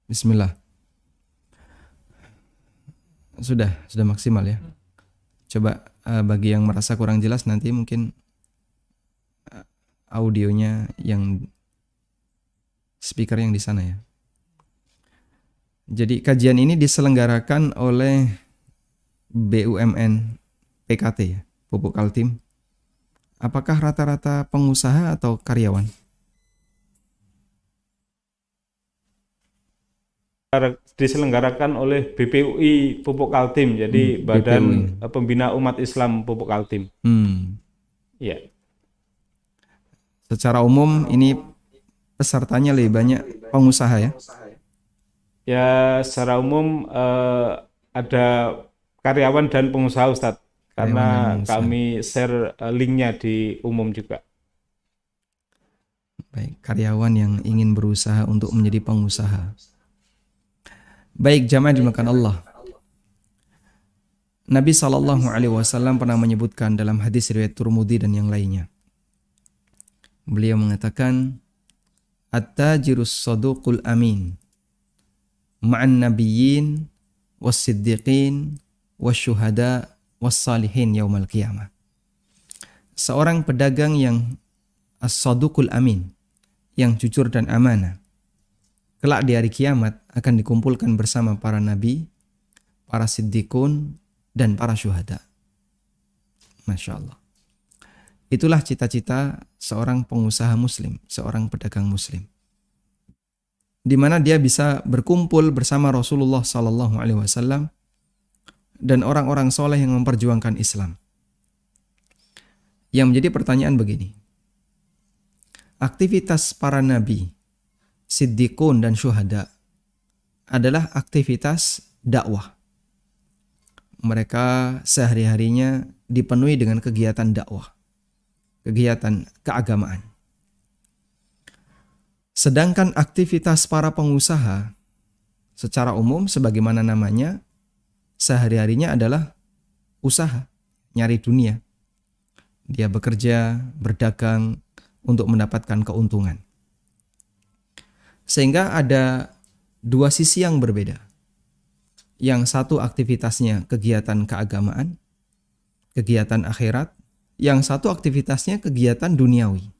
Bismillah. Sudah maksimal ya. Coba bagi yang merasa kurang jelas nanti mungkin audionya yang speaker yang di sana ya. Jadi kajian ini diselenggarakan oleh BUMN PKT ya, Pupuk Kaltim. Apakah rata-rata pengusaha atau karyawan? Diselenggarakan oleh BPUI Pupuk Kaltim, jadi BPUI. Badan Pembina Umat Islam Pupuk Kaltim. Ya, Secara umum ini pesertanya lebih banyak pengusaha ya. ya secara umum ada karyawan dan pengusaha Ustadz, Karyawan dan karena pengusaha. kami share linknya di umum juga. Baik, karyawan yang ingin berusaha untuk menjadi pengusaha. Baik, jamaah dimakan Allah. Nabi SAW pernah menyebutkan dalam hadis riwayat Turmudi dan yang lainnya. Beliau mengatakan, At-tajirus saduqul amin, ma'an nabiyyin, was-siddiqin, was-syuhada, was-salihin yaumal qiyamah. Seorang pedagang yang as-saduqul amin, yang jujur dan amanah, kelak di hari kiamat akan dikumpulkan bersama para nabi, para siddiqun, dan para syuhada. Masya Allah. Itulah cita-cita seorang pengusaha muslim, seorang pedagang muslim. Di mana dia bisa berkumpul bersama Rasulullah SAW dan orang-orang soleh yang memperjuangkan Islam. Yang menjadi pertanyaan begini. Aktivitas para nabi, siddiqun dan syuhada adalah aktivitas dakwah. Mereka sehari-harinya dipenuhi dengan kegiatan dakwah, kegiatan keagamaan. Sedangkan aktivitas para pengusaha secara umum sebagaimana namanya, sehari-harinya adalah usaha, nyari dunia. Dia bekerja, berdagang untuk mendapatkan keuntungan. Sehingga ada dua sisi yang berbeda. Yang satu aktivitasnya kegiatan keagamaan, kegiatan akhirat. Yang satu aktivitasnya kegiatan duniawi.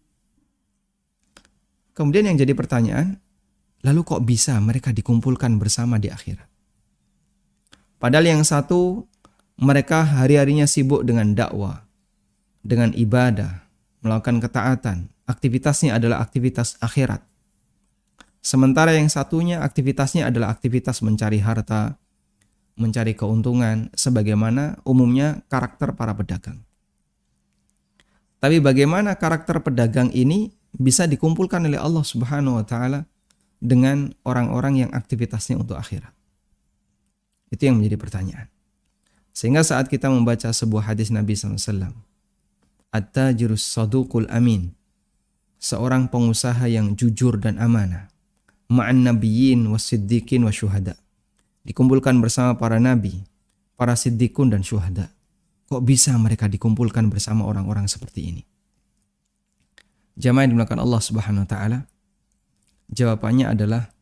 Kemudian yang jadi pertanyaan, lalu kok bisa mereka dikumpulkan bersama di akhirat? Padahal yang satu, mereka hari-harinya sibuk dengan dakwah, dengan ibadah, melakukan ketaatan. Aktivitasnya adalah aktivitas akhirat. Sementara yang satunya aktivitasnya adalah aktivitas mencari harta, mencari keuntungan, sebagaimana umumnya karakter para pedagang. Tapi bagaimana karakter pedagang ini bisa dikumpulkan oleh Allah Subhanahu wa Ta'ala dengan orang-orang yang aktivitasnya untuk akhirat? Itu yang menjadi pertanyaan. Sehingga saat kita membaca sebuah hadis Nabi SAW, At-tajirus saduqul amin, seorang pengusaha yang jujur dan amanah, ma'an nabiyyin was-siddiqin wasyuhada, dikumpulkan bersama para nabi, para siddiqun dan syuhada. Kok bisa mereka dikumpulkan bersama orang-orang seperti ini? Jamaah yang dimuliakan Allah Subhanahu wa Ta'ala, jawabannya adalah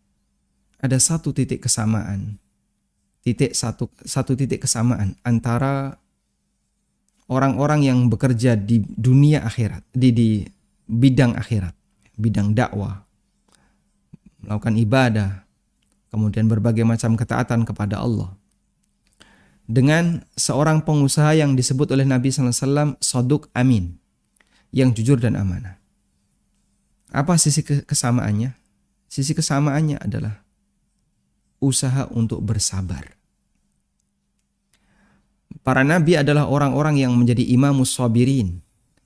ada satu titik kesamaan. Satu titik kesamaan antara orang-orang yang bekerja di dunia akhirat, di bidang akhirat, bidang dakwah, melakukan ibadah, kemudian berbagai macam ketaatan kepada Allah, dengan seorang pengusaha yang disebut oleh Nabi SAW Saduq Amin, yang jujur dan amanah. Apa sisi kesamaannya? Sisi kesamaannya adalah usaha untuk bersabar. Para nabi adalah orang-orang yang menjadi imamus sabirin,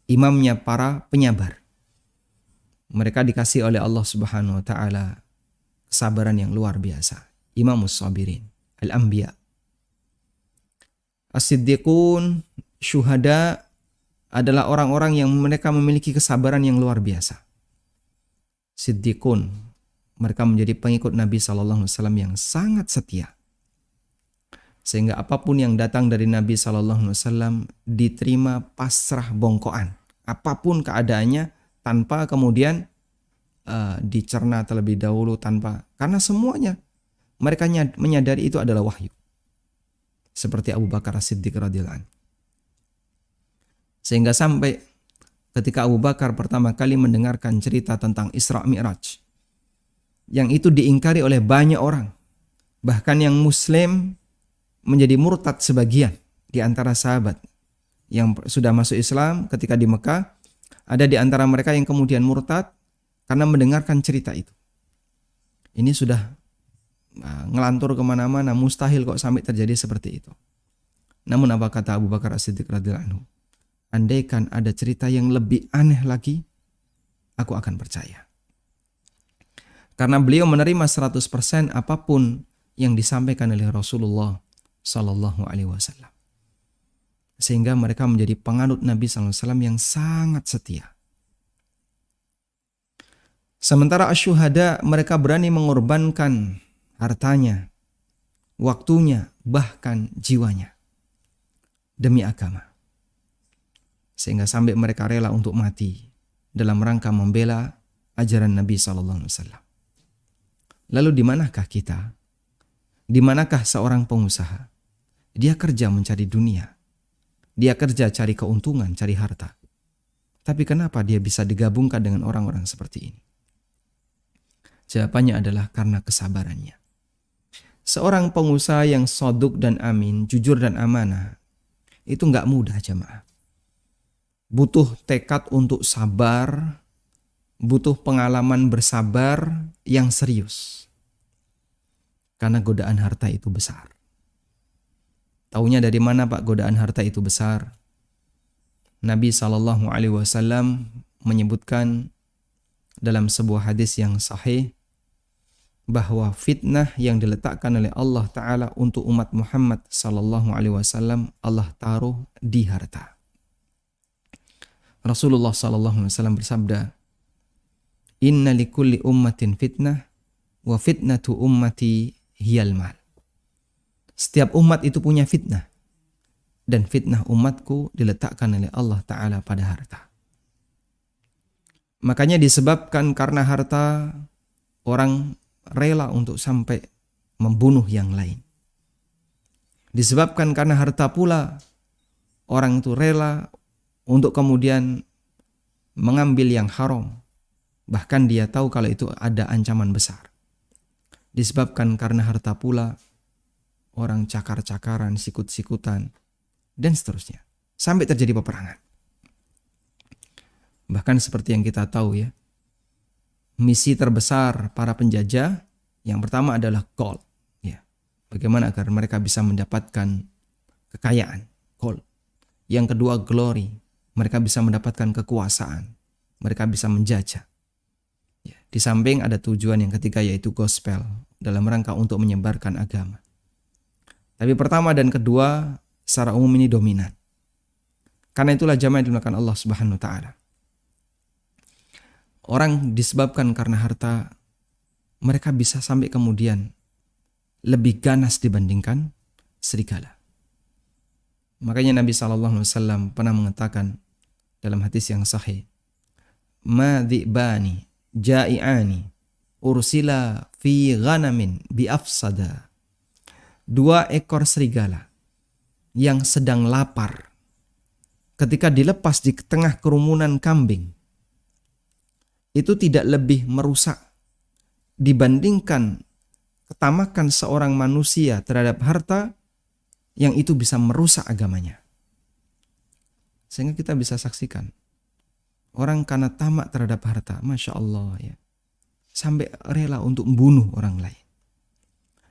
imamnya para penyabar. Mereka dikasih oleh Allah Subhanahu wa Ta'ala kesabaran yang luar biasa. Imamus sabirin, al-anbiya. As-siddiqun, syuhada adalah orang-orang yang mereka memiliki kesabaran yang luar biasa. Siddiqun, mereka menjadi pengikut Nabi SAW yang sangat setia. Sehingga apapun yang datang dari Nabi SAW diterima pasrah bongkoan. Apapun keadaannya tanpa kemudian dicerna terlebih dahulu, karena semuanya mereka menyadari itu adalah wahyu. Seperti Abu Bakar As-Siddiq radhiyallahu anhu. Sehingga sampai ketika Abu Bakar pertama kali mendengarkan cerita tentang Isra Mi'raj, yang itu diingkari oleh banyak orang, bahkan yang muslim menjadi murtad sebagian di antara sahabat yang sudah masuk Islam ketika di Mekah, ada di antara mereka yang kemudian murtad karena mendengarkan cerita itu. Ini sudah ngelantur kemana-mana, mustahil kok sampai terjadi seperti itu. Namun apa kata Abu Bakar As-Siddiq radhiyallahu anhu? Andaikan ada cerita yang lebih aneh lagi, aku akan percaya. Karena beliau menerima 100% apapun yang disampaikan oleh Rasulullah Sallallahu Alaihi Wasallam. Sehingga mereka menjadi penganut Nabi Sallallahu Alaihi Wasallam yang sangat setia. Sementara asyuhada, mereka berani mengorbankan hartanya, waktunya, bahkan jiwanya demi agama. Sehingga sampai mereka rela untuk mati dalam rangka membela ajaran Nabi Sallallahu Alaihi Wasallam. Lalu di manakah kita? Di manakah seorang pengusaha? Dia kerja mencari dunia. Dia kerja cari keuntungan, cari harta. Tapi kenapa dia bisa digabungkan dengan orang-orang seperti ini? Jawabannya adalah karena kesabarannya. Seorang pengusaha yang soduk dan amin, jujur dan amanah, itu nggak mudah jemaah. Butuh tekad untuk sabar, butuh pengalaman bersabar yang serius. Karena godaan harta itu besar. Taunya dari mana Pak godaan harta itu besar? Nabi SAW menyebutkan dalam sebuah hadis yang sahih bahwa fitnah yang diletakkan oleh Allah Ta'ala untuk umat Muhammad SAW Allah taruh di harta. Rasulullah SAW bersabda, Inna likulli ummatin fitnah wa fitnatu ummati hiyal mal. Setiap umat itu punya fitnah, dan fitnah umatku diletakkan oleh Allah Ta'ala pada harta. Makanya disebabkan karena harta, orang rela untuk sampai membunuh yang lain. Disebabkan karena harta pula, orang itu rela untuk kemudian mengambil yang haram. Bahkan dia tahu kalau itu ada ancaman besar. Disebabkan karena harta pula, orang cakar-cakaran, sikut-sikutan, dan seterusnya. Sampai terjadi peperangan. Bahkan seperti yang kita tahu ya, misi terbesar para penjajah yang pertama adalah gold. Ya. Bagaimana agar mereka bisa mendapatkan kekayaan, gold. Yang kedua glory, mereka bisa mendapatkan kekuasaan, mereka bisa menjajah. Ya. Di samping ada tujuan yang ketiga yaitu gospel, dalam rangka untuk menyebarkan agama. Tapi pertama dan kedua secara umum ini dominan. Karena itulah jamaah yang dimuliakan Allah Subhanahu wa taala. Orang disebabkan karena harta, mereka bisa sampai kemudian lebih ganas dibandingkan serigala. Makanya Nabi SAW pernah mengatakan dalam hadis yang sahih, Ma dhi'bani ja'i'ani ursila fi ghanamin bi'afsada. 2 ekor serigala yang sedang lapar ketika dilepas di tengah kerumunan kambing, itu tidak lebih merusak dibandingkan ketamakan seorang manusia terhadap harta yang itu bisa merusak agamanya. Sehingga kita bisa saksikan orang karena tamak terhadap harta, Masya Allah ya, sampai rela untuk membunuh orang lain.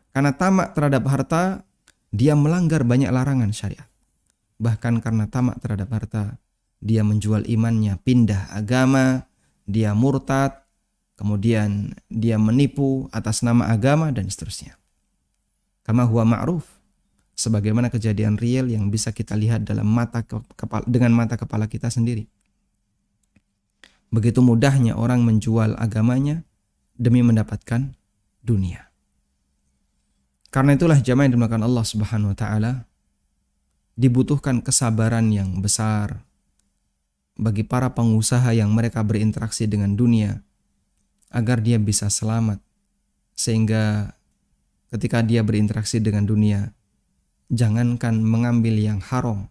Karena tamak terhadap harta, dia melanggar banyak larangan syariat. Bahkan karena tamak terhadap harta, dia menjual imannya, pindah agama, dia murtad, kemudian dia menipu atas nama agama dan seterusnya. Kama huwa ma'ruf, sebagaimana kejadian real yang bisa kita lihat dalam dengan mata kepala kita sendiri. Begitu mudahnya orang menjual agamanya demi mendapatkan dunia. Karena itulah jamaah yang dimuliakan Allah Subhanahu wa taala, dibutuhkan kesabaran yang besar bagi para pengusaha yang mereka berinteraksi dengan dunia agar dia bisa selamat, sehingga ketika dia berinteraksi dengan dunia, jangankan mengambil yang haram,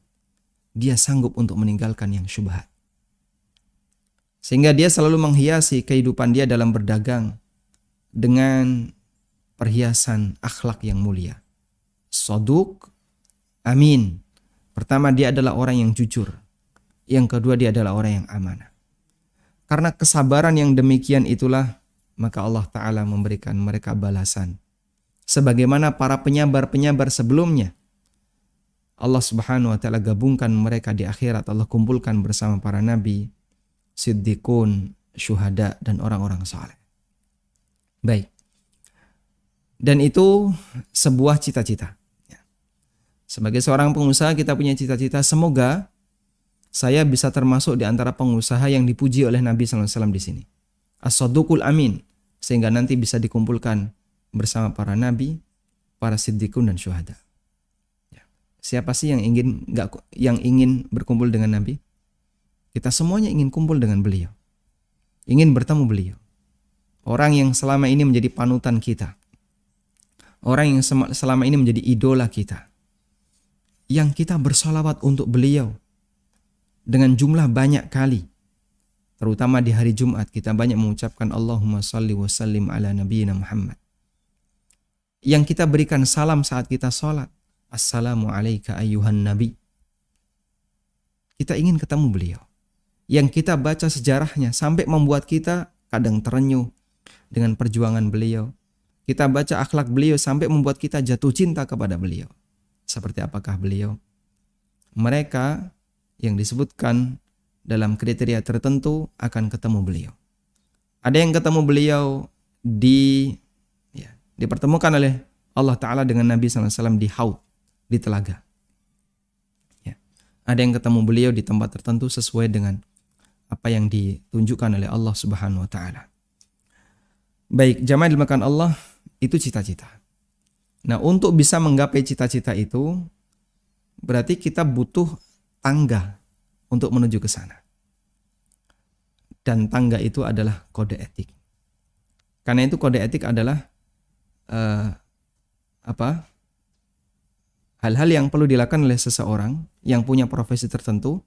dia sanggup untuk meninggalkan yang syubhat. Sehingga dia selalu menghiasi kehidupan dia dalam berdagang dengan perhiasan akhlak yang mulia. Shadiq, amin. Pertama, dia adalah orang yang jujur. Yang kedua, dia adalah orang yang amanah. Karena kesabaran yang demikian itulah, maka Allah Ta'ala memberikan mereka balasan. Sebagaimana para penyabar-penyabar sebelumnya, Allah Subhanahu wa Ta'ala gabungkan mereka di akhirat. Allah kumpulkan bersama para nabi, siddiqun, syuhada, dan orang-orang saleh. Baik. Dan itu sebuah cita-cita. Sebagai seorang pengusaha, kita punya cita-cita, semoga saya bisa termasuk di antara pengusaha yang dipuji oleh Nabi SAW di sini. As-Shadiqul Amin. Sehingga nanti bisa dikumpulkan bersama para nabi, para siddiqun dan syuhada. Siapa sih yang ingin berkumpul dengan Nabi? Kita semuanya ingin kumpul dengan beliau. Ingin bertemu beliau. Orang yang selama ini menjadi panutan kita. Orang yang selama ini menjadi idola kita. Yang kita bersolawat untuk beliau dengan jumlah banyak kali. Terutama di hari Jumat kita banyak mengucapkan Allahumma salli wa sallim ala nabiyyina Muhammad. Yang kita berikan salam saat kita sholat. Assalamu alayka ayyuhan nabi. Kita ingin ketemu beliau. Yang kita baca sejarahnya sampai membuat kita kadang terenyuh dengan perjuangan beliau. Kita baca akhlak beliau sampai membuat kita jatuh cinta kepada beliau. Seperti apakah beliau? Mereka yang disebutkan dalam kriteria tertentu akan ketemu beliau. Ada yang ketemu beliau dipertemukan oleh Allah Ta'ala dengan Nabi SAW di haud, di telaga. Ya. Ada yang ketemu beliau di tempat tertentu sesuai dengan apa yang ditunjukkan oleh Allah Subhanahu Wa Ta'ala. Baik, jamaah dimakan Allah, itu cita-cita. Nah, untuk bisa menggapai cita-cita itu, berarti kita butuh tangga untuk menuju ke sana. Dan tangga itu adalah kode etik. Karena itu kode etik adalah hal-hal yang perlu dilakukan oleh seseorang yang punya profesi tertentu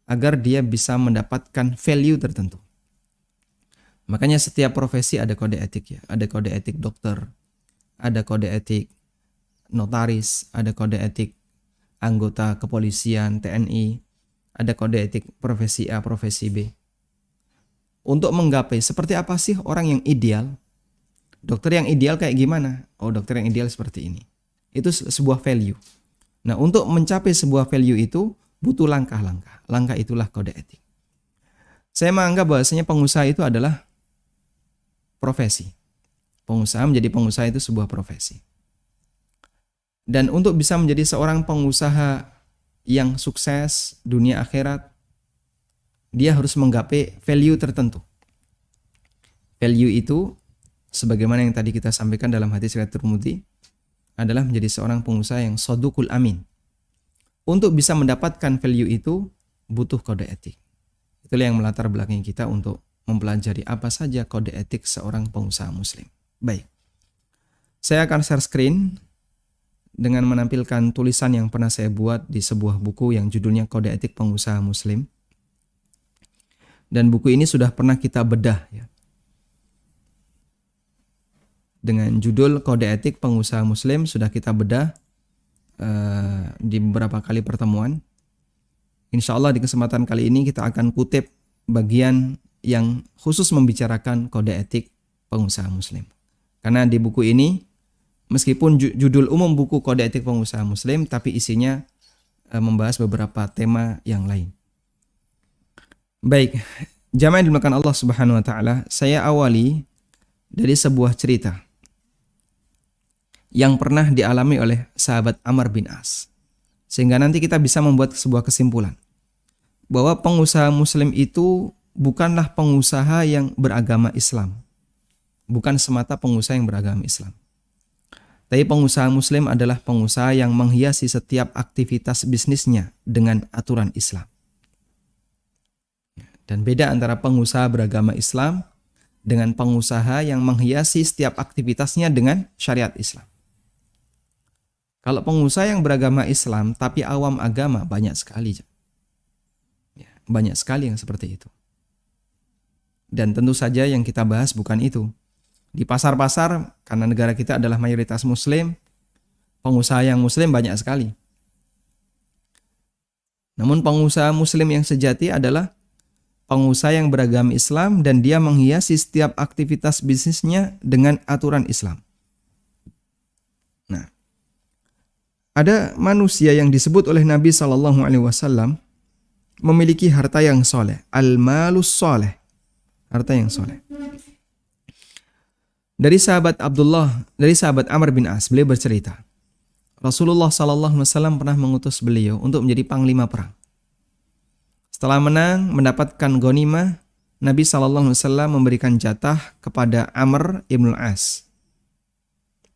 agar dia bisa mendapatkan value tertentu. Makanya setiap profesi ada kode etik ya. Ada kode etik dokter, ada kode etik notaris, ada kode etik anggota kepolisian, TNI, ada kode etik profesi A, profesi B. Untuk menggapai seperti apa sih orang yang ideal? Dokter yang ideal kayak gimana? Oh, dokter yang ideal seperti ini. Itu sebuah value. Nah, untuk mencapai sebuah value itu butuh langkah-langkah. Langkah itulah kode etik. Saya menganggap bahwasanya pengusaha itu adalah profesi. Pengusaha menjadi pengusaha itu sebuah profesi. Dan untuk bisa menjadi seorang pengusaha yang sukses dunia akhirat, dia harus menggapai value tertentu. Value itu, sebagaimana yang tadi kita sampaikan dalam hadis riwayat Tirmidzi, adalah menjadi seorang pengusaha yang shadiqul amin. Untuk bisa mendapatkan value itu, butuh kode etik. Itulah yang melatar belakangi kita untuk mempelajari apa saja kode etik seorang pengusaha muslim. Baik, saya akan share screen dengan menampilkan tulisan yang pernah saya buat di sebuah buku yang judulnya Kode Etik Pengusaha Muslim. Dan buku ini sudah pernah kita bedah ya, dengan judul Kode Etik Pengusaha Muslim, sudah kita bedah di beberapa kali pertemuan. Insya Allah di kesempatan kali ini kita akan kutip bagian yang khusus membicarakan kode etik pengusaha muslim. Karena di buku ini, meskipun judul umum buku Kode Etik Pengusaha Muslim, tapi isinya membahas beberapa tema yang lain. Baik, jamaah yang dimuliakan Allah Subhanahu wa Ta'ala, saya awali dari sebuah cerita yang pernah dialami oleh sahabat Amr bin As. Sehingga nanti kita bisa membuat sebuah kesimpulan bahwa pengusaha muslim itu bukanlah pengusaha yang beragama Islam. Bukan semata pengusaha yang beragama Islam. Tapi pengusaha muslim adalah pengusaha yang menghiasi setiap aktivitas bisnisnya dengan aturan Islam. Dan beda antara pengusaha beragama Islam dengan pengusaha yang menghiasi setiap aktivitasnya dengan syariat Islam. Kalau pengusaha yang beragama Islam tapi awam agama banyak sekali. Ya, banyak sekali yang seperti itu. Dan tentu saja yang kita bahas bukan itu. Di pasar-pasar, karena negara kita adalah mayoritas Muslim, pengusaha yang Muslim banyak sekali. Namun pengusaha Muslim yang sejati adalah pengusaha yang beragama Islam dan dia menghiasi setiap aktivitas bisnisnya dengan aturan Islam. Nah, ada manusia yang disebut oleh Nabi SAW memiliki harta yang soleh, al-malus soleh, harta yang soleh. Dari sahabat Amr bin As, beliau bercerita, Rasulullah SAW pernah mengutus beliau untuk menjadi panglima perang. Setelah menang, mendapatkan ghanimah, Nabi SAW memberikan jatah kepada Amr ibn As.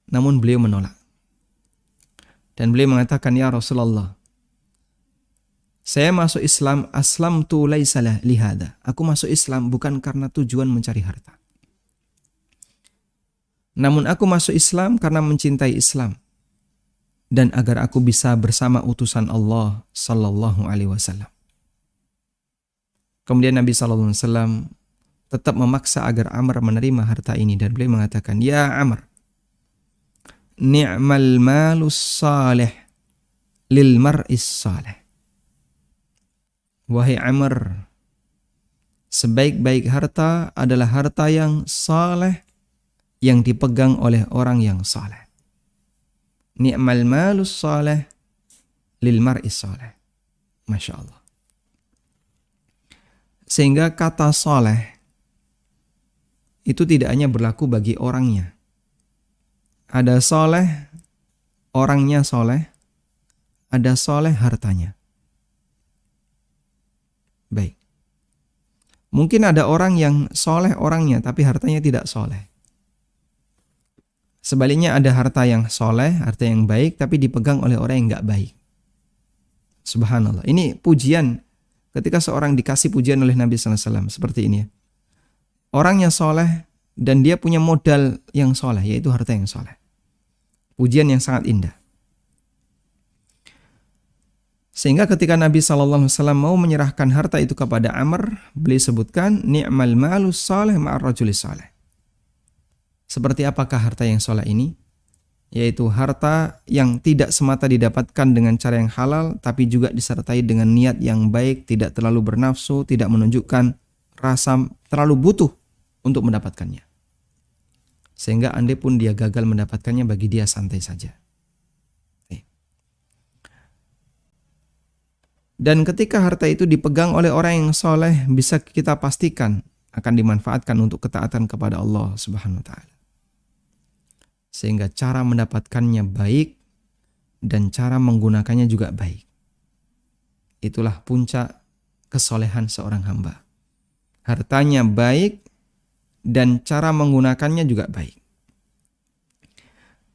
Namun beliau menolak. Dan beliau mengatakan, ya Rasulullah, saya masuk Islam, aslamtu laisa lihada. Aku masuk Islam bukan karena tujuan mencari harta. Namun aku masuk Islam karena mencintai Islam. Dan agar aku bisa bersama utusan Allah sallallahu alaihi wasallam. Kemudian Nabi sallallahu alaihi wasallam tetap memaksa agar Amr menerima harta ini. Dan beliau mengatakan, ya Amr, ni'mal malus salih lil mar'is salih. Wahai Amr, sebaik-baik harta adalah harta yang saleh yang dipegang oleh orang yang saleh. Ni'mal malus salih lil mar'is salih. Masya Allah. Sehingga kata saleh itu tidak hanya berlaku bagi orangnya. Ada soleh, orangnya soleh. Ada soleh, hartanya. Baik. Mungkin ada orang yang soleh orangnya, tapi hartanya tidak soleh. Sebaliknya ada harta yang soleh, harta yang baik, tapi dipegang oleh orang yang nggak baik. Subhanallah. Ini pujian ketika seorang dikasih pujian oleh Nabi SAW. Seperti ini ya. Orangnya soleh dan dia punya modal yang soleh, yaitu harta yang soleh. Pujian yang sangat indah. Sehingga ketika Nabi SAW mau menyerahkan harta itu kepada Amr, beliau sebutkan, ni'mal malus salih ma'ar rajulis salih. Seperti apakah harta yang soleh ini? Yaitu harta yang tidak semata didapatkan dengan cara yang halal, tapi juga disertai dengan niat yang baik, tidak terlalu bernafsu, tidak menunjukkan rasa terlalu butuh untuk mendapatkannya. Sehingga andai pun dia gagal mendapatkannya, bagi dia santai saja. Dan ketika harta itu dipegang oleh orang yang soleh, bisa kita pastikan akan dimanfaatkan untuk ketaatan kepada Allah Subhanahu wa Ta'ala. Sehingga cara mendapatkannya baik dan cara menggunakannya juga baik. Itulah puncak kesolehan seorang hamba. Hartanya baik dan cara menggunakannya juga baik.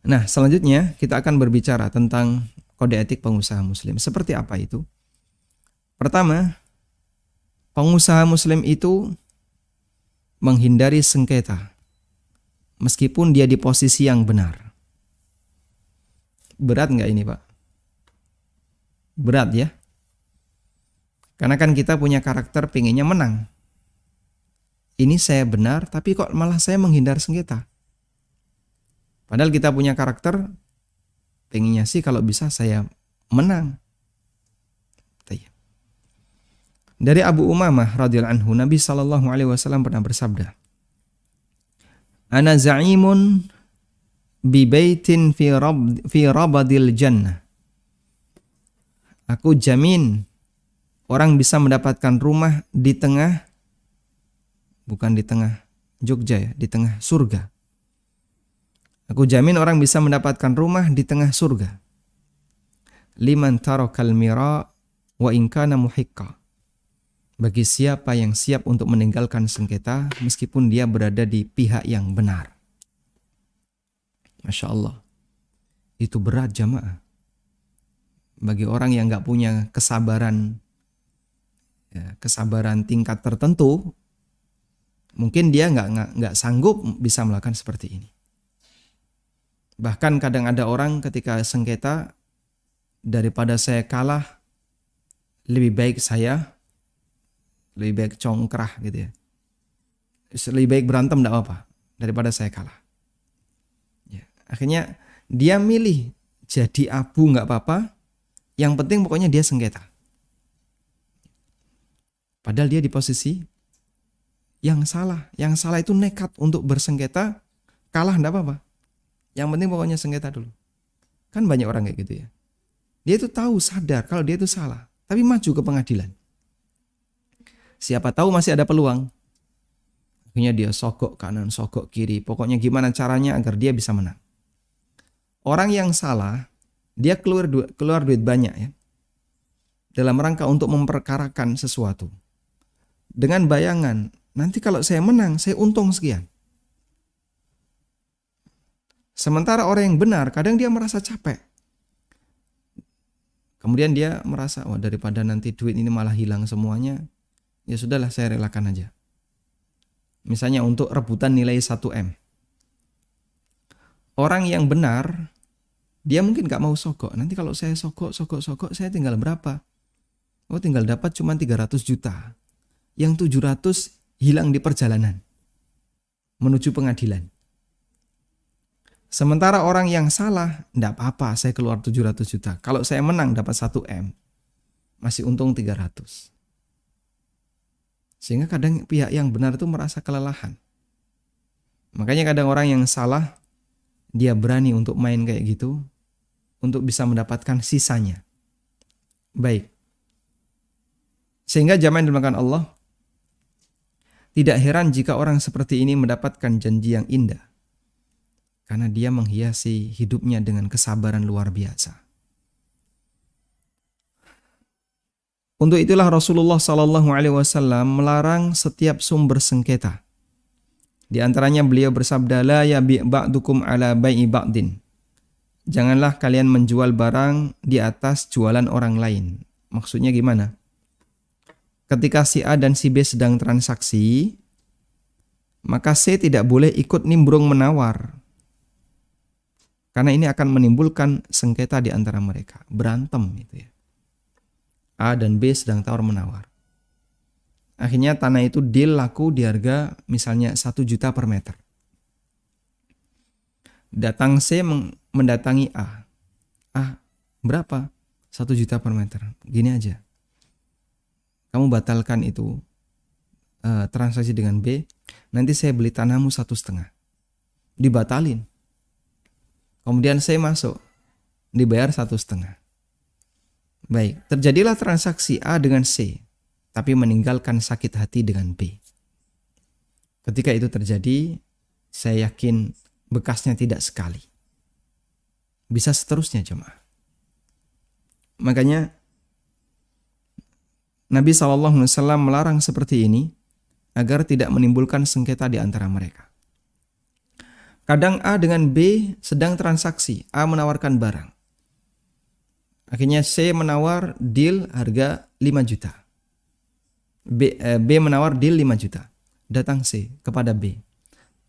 Nah, selanjutnya kita akan berbicara tentang kode etik pengusaha Muslim. Seperti apa itu? Pertama, pengusaha Muslim itu menghindari sengketa meskipun dia di posisi yang benar. Berat nggak ini, Pak? Berat ya? Karena kan kita punya karakter pengennya menang. Ini saya benar, tapi kok malah saya menghindar sengketa. Padahal kita punya karakter pengennya sih kalau bisa saya menang. Dari Abu Umamah radhiyallahu anhu, Nabi SAW pernah bersabda, Ana za'imun bi baitin fi rabadil jannah. Aku jamin orang bisa mendapatkan rumah di tengah, bukan di tengah Jogja ya, di tengah surga. Aku jamin orang bisa mendapatkan rumah di tengah surga. Liman tarakal mira wa in kana muhiqqa. Bagi siapa yang siap untuk meninggalkan sengketa meskipun dia berada di pihak yang benar. Masya Allah. Itu berat jamaah. Bagi orang yang gak punya kesabaran, kesabaran tingkat tertentu, mungkin dia gak sanggup bisa melakukan seperti ini. Bahkan kadang ada orang ketika sengketa, daripada saya kalah, lebih baik congkrah gitu ya. Lebih baik berantem tidak apa-apa daripada saya kalah. Ya. Akhirnya dia milih jadi abu nggak apa-apa, yang penting pokoknya dia sengketa. Padahal dia di posisi yang salah. Yang salah itu nekat untuk bersengketa, kalah tidak apa-apa. Yang penting pokoknya sengketa dulu. Kan banyak orang kayak gitu ya. Dia itu tahu, sadar kalau dia itu salah, tapi maju ke pengadilan. Siapa tahu masih ada peluang. Akhirnya dia sogok kanan, sogok kiri. Pokoknya gimana caranya agar dia bisa menang. Orang yang salah, dia keluar duit banyak ya. Dalam rangka untuk memperkarakan sesuatu. Dengan bayangan, nanti kalau saya menang, saya untung sekian. Sementara orang yang benar, kadang dia merasa capek. Kemudian dia merasa, daripada nanti duit ini malah hilang semuanya, ya sudahlah saya relakan aja. Misalnya untuk rebutan nilai 1M. Orang yang benar, dia mungkin gak mau sogok. Nanti kalau saya sogok, saya tinggal berapa? Tinggal dapat cuma 300 juta. Yang 700 hilang di perjalanan menuju pengadilan. Sementara orang yang salah, enggak apa-apa saya keluar 700 juta. Kalau saya menang dapat 1M, masih untung 300. Sehingga kadang pihak yang benar itu merasa kelelahan. Makanya kadang orang yang salah, dia berani untuk main kayak gitu, untuk bisa mendapatkan sisanya. Baik. Sehingga jamaah yang dimuliakan Allah, tidak heran jika orang seperti ini mendapatkan janji yang indah. Karena dia menghiasi hidupnya dengan kesabaran luar biasa. Untuk itulah Rasulullah SAW melarang setiap sumber sengketa. Di antaranya beliau bersabda, la yabi' ba'dukum ala bai'i ba'din. Janganlah kalian menjual barang di atas jualan orang lain. Maksudnya gimana? Ketika si A dan si B sedang transaksi, maka C tidak boleh ikut nimbrung menawar. Karena ini akan menimbulkan sengketa di antara mereka. Berantem gitu ya. A dan B sedang tawar-menawar. Akhirnya tanah itu deal laku di harga misalnya 1 juta per meter. Datang C mendatangi A. A, berapa? 1 juta per meter. Gini aja. Kamu batalkan itu transaksi dengan B. Nanti saya beli tanahmu 1,5. Dibatalin. Kemudian C masuk. Dibayar 1,5. Baik, terjadilah transaksi A dengan C, tapi meninggalkan sakit hati dengan B. Ketika itu terjadi, saya yakin bekasnya tidak sekali. Bisa seterusnya jemaah. Makanya Nabi SAW melarang seperti ini agar tidak menimbulkan sengketa di antara mereka. Kadang A dengan B sedang transaksi, A menawarkan barang. Akhirnya C menawar deal harga 5 juta. B menawar deal 5 juta. Datang C kepada B.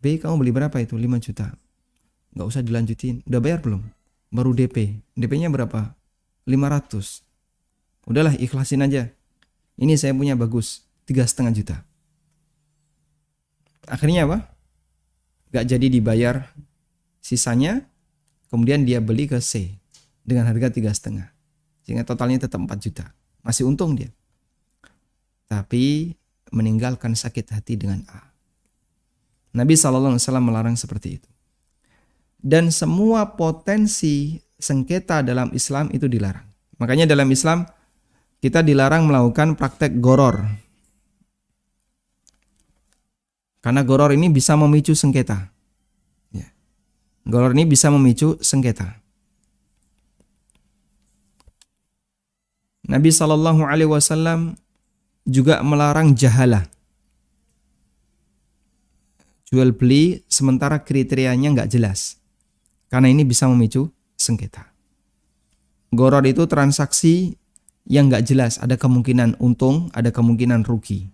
B, kamu beli berapa itu? 5 juta. Gak usah dilanjutin. Udah bayar belum? Baru DP. DP-nya berapa? 500. Udahlah, ikhlasin aja. Ini saya punya bagus. 3,5 juta. Akhirnya apa? Gak jadi dibayar sisanya. Kemudian dia beli ke C dengan harga 3,5. Sehingga totalnya tetap 4 juta. Masih untung dia. Tapi meninggalkan sakit hati dengan A. Nabi SAW melarang seperti itu. Dan semua potensi sengketa dalam Islam itu dilarang. Makanya dalam Islam kita dilarang melakukan praktek goror. Karena goror ini bisa memicu sengketa. Ya. Goror ini bisa memicu sengketa. Nabi SAW juga melarang jahalah. Jual beli sementara kriterianya nggak jelas. Karena ini bisa memicu sengketa. Goror itu transaksi yang nggak jelas. Ada kemungkinan untung, ada kemungkinan rugi.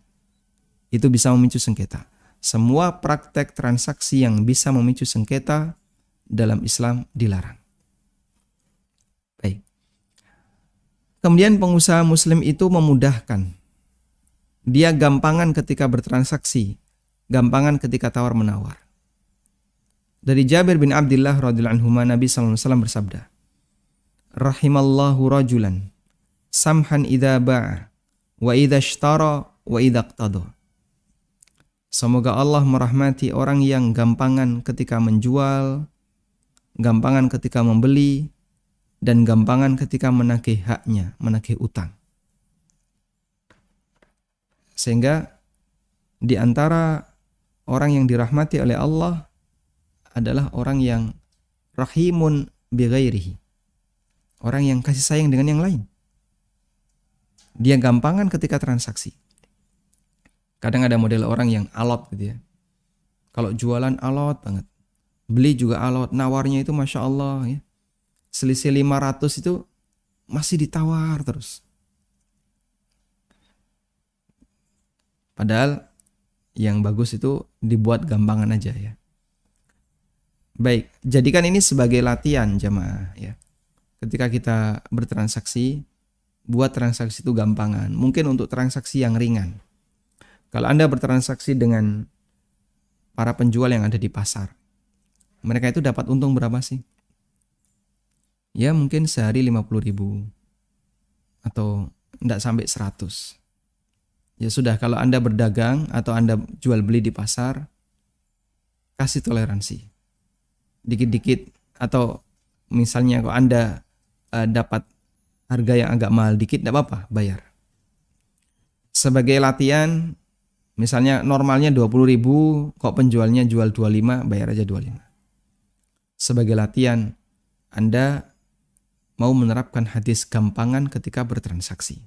Itu bisa memicu sengketa. Semua praktek transaksi yang bisa memicu sengketa dalam Islam dilarang. Baik. Kemudian pengusaha muslim itu memudahkan. Dia gampangan ketika bertransaksi, gampangan ketika tawar-menawar. Dari Jabir bin Abdullah radhiyallahu anhu, Nabi sallallahu alaihi wasallam bersabda, "Rahimallahu rajulan samhan idza ba'a wa idza ishtara wa idza iqtada." Semoga Allah merahmati orang yang gampangan ketika menjual, gampangan ketika membeli, dan gampangan ketika menagih haknya, menagih utang. Sehingga di antara orang yang dirahmati oleh Allah adalah orang yang rahimun bi ghairihi. Orang yang kasih sayang dengan yang lain. Dia gampangan ketika transaksi. Kadang ada model orang yang alot gitu ya. Kalau jualan alot banget. Beli juga alot, nawarnya itu Masya Allah ya. Selisih 500 itu masih ditawar terus. Padahal yang bagus itu dibuat gampangan aja ya. Baik, jadikan ini sebagai latihan jamaah ya. Ketika kita bertransaksi, buat transaksi itu gampangan. Mungkin untuk transaksi yang ringan. Kalau Anda bertransaksi dengan para penjual yang ada di pasar, mereka itu dapat untung berapa sih? Ya mungkin sehari 50.000 atau enggak sampai 100. Ya sudah, kalau Anda berdagang atau Anda jual beli di pasar, kasih toleransi. Dikit-dikit, atau misalnya kalau Anda dapat harga yang agak mahal dikit, enggak apa-apa, bayar. Sebagai latihan, misalnya normalnya 20.000, kok penjualnya jual 25, bayar aja 25. Sebagai latihan, Anda mau menerapkan hadis gampangan ketika bertransaksi.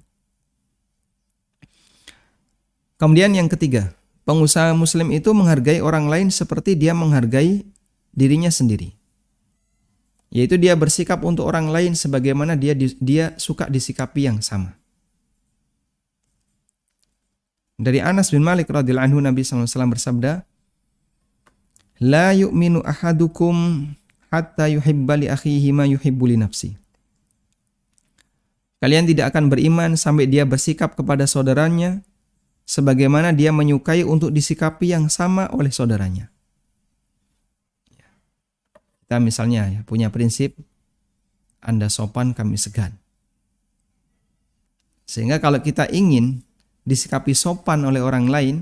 Kemudian yang ketiga, pengusaha muslim itu menghargai orang lain seperti dia menghargai dirinya sendiri. Yaitu dia bersikap untuk orang lain sebagaimana dia suka disikapi yang sama. Dari Anas bin Malik radhiyallahu anhu, Nabi SAW bersabda, "La yu'minu ahadukum hatta yuhibba li akhihi ma yuhibbu li nafsi." Kalian tidak akan beriman sampai dia bersikap kepada saudaranya sebagaimana dia menyukai untuk disikapi yang sama oleh saudaranya. Kita misalnya ya, punya prinsip, Anda sopan, kami segan. Sehingga kalau kita ingin disikapi sopan oleh orang lain,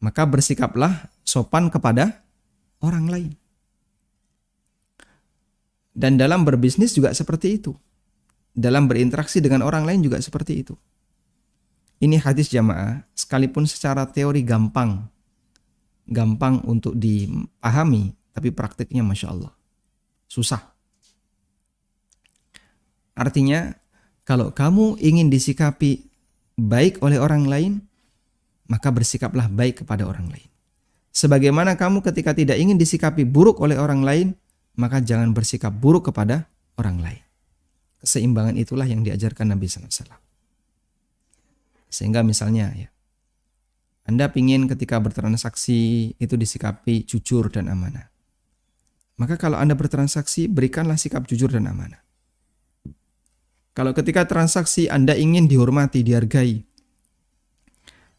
maka bersikaplah sopan kepada orang lain. Dan dalam berbisnis juga seperti itu. Dalam berinteraksi dengan orang lain juga seperti itu. Ini hadis jamaah, sekalipun secara teori gampang untuk dipahami, tapi praktiknya Masya Allah susah. Artinya, kalau kamu ingin disikapi baik oleh orang lain, maka bersikaplah baik kepada orang lain. Sebagaimana kamu ketika tidak ingin disikapi buruk oleh orang lain, maka jangan bersikap buruk kepada orang lain. Keseimbangan itulah yang diajarkan Nabi SAW. Sehingga misalnya ya, Anda ingin ketika bertransaksi itu disikapi jujur dan amanah. Maka kalau Anda bertransaksi, berikanlah sikap jujur dan amanah. Kalau ketika transaksi Anda ingin dihormati, dihargai,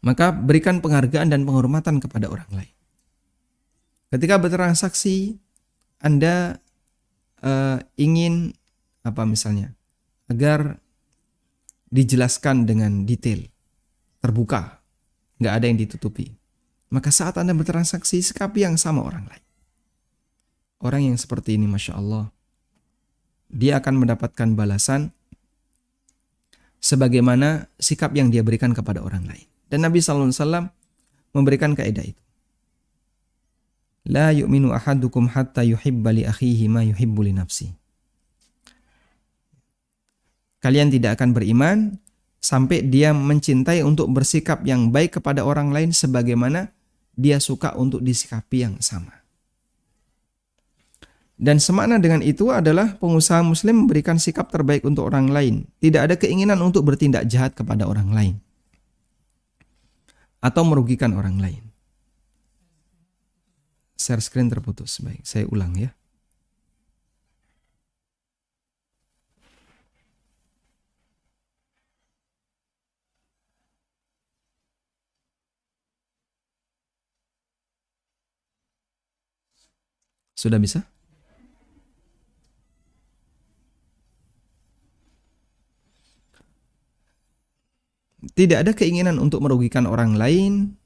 maka berikan penghargaan dan penghormatan kepada orang lain. Ketika bertransaksi, Anda ingin misalnya, agar dijelaskan dengan detail, terbuka, nggak ada yang ditutupi. Maka saat Anda bertransaksi, sikapi yang sama orang lain. Orang yang seperti ini, Masya Allah, dia akan mendapatkan balasan sebagaimana sikap yang dia berikan kepada orang lain. Dan Nabi SAW memberikan kaidah itu. La yu'minu ahadukum hatta yuhibba li akhihi ma yuhibbu li nafsi. Kalian tidak akan beriman sampai dia mencintai untuk bersikap yang baik kepada orang lain sebagaimana dia suka untuk disikapi yang sama. Dan semakna dengan itu adalah pengusaha muslim memberikan sikap terbaik untuk orang lain. Tidak ada keinginan untuk bertindak jahat kepada orang lain atau merugikan orang lain. Share screen terputus. Baik, saya ulang ya. Sudah bisa? Tidak ada keinginan untuk merugikan orang lain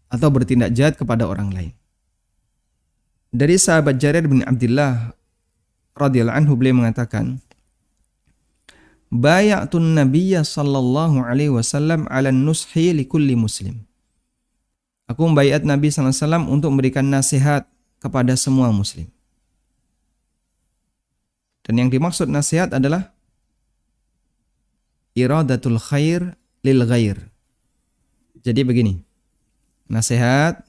atau bertindak jahat kepada orang lain. Dari sahabat Jarir bin Abdullah radhiyallahu anhu, beliau mengatakan, "Bay'atun Nabiyya sallallahu alaihi wasallam 'ala nushi li kulli muslim." Aku membaiat Nabi sallallahu alaihi wasallam untuk memberikan nasihat kepada semua muslim. Dan yang dimaksud nasihat adalah iradatul khair lil ghair. Jadi begini, nasihat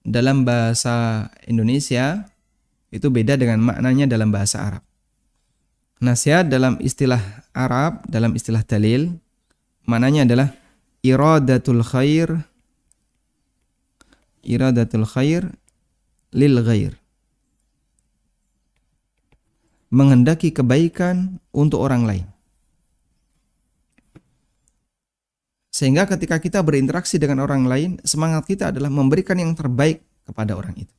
dalam bahasa Indonesia itu beda dengan maknanya dalam bahasa Arab. Nasihat dalam istilah Arab, dalam istilah dalil, maknanya adalah iradatul khair lil ghair. Menghendaki kebaikan untuk orang lain. Sehingga ketika kita berinteraksi dengan orang lain, semangat kita adalah memberikan yang terbaik kepada orang itu.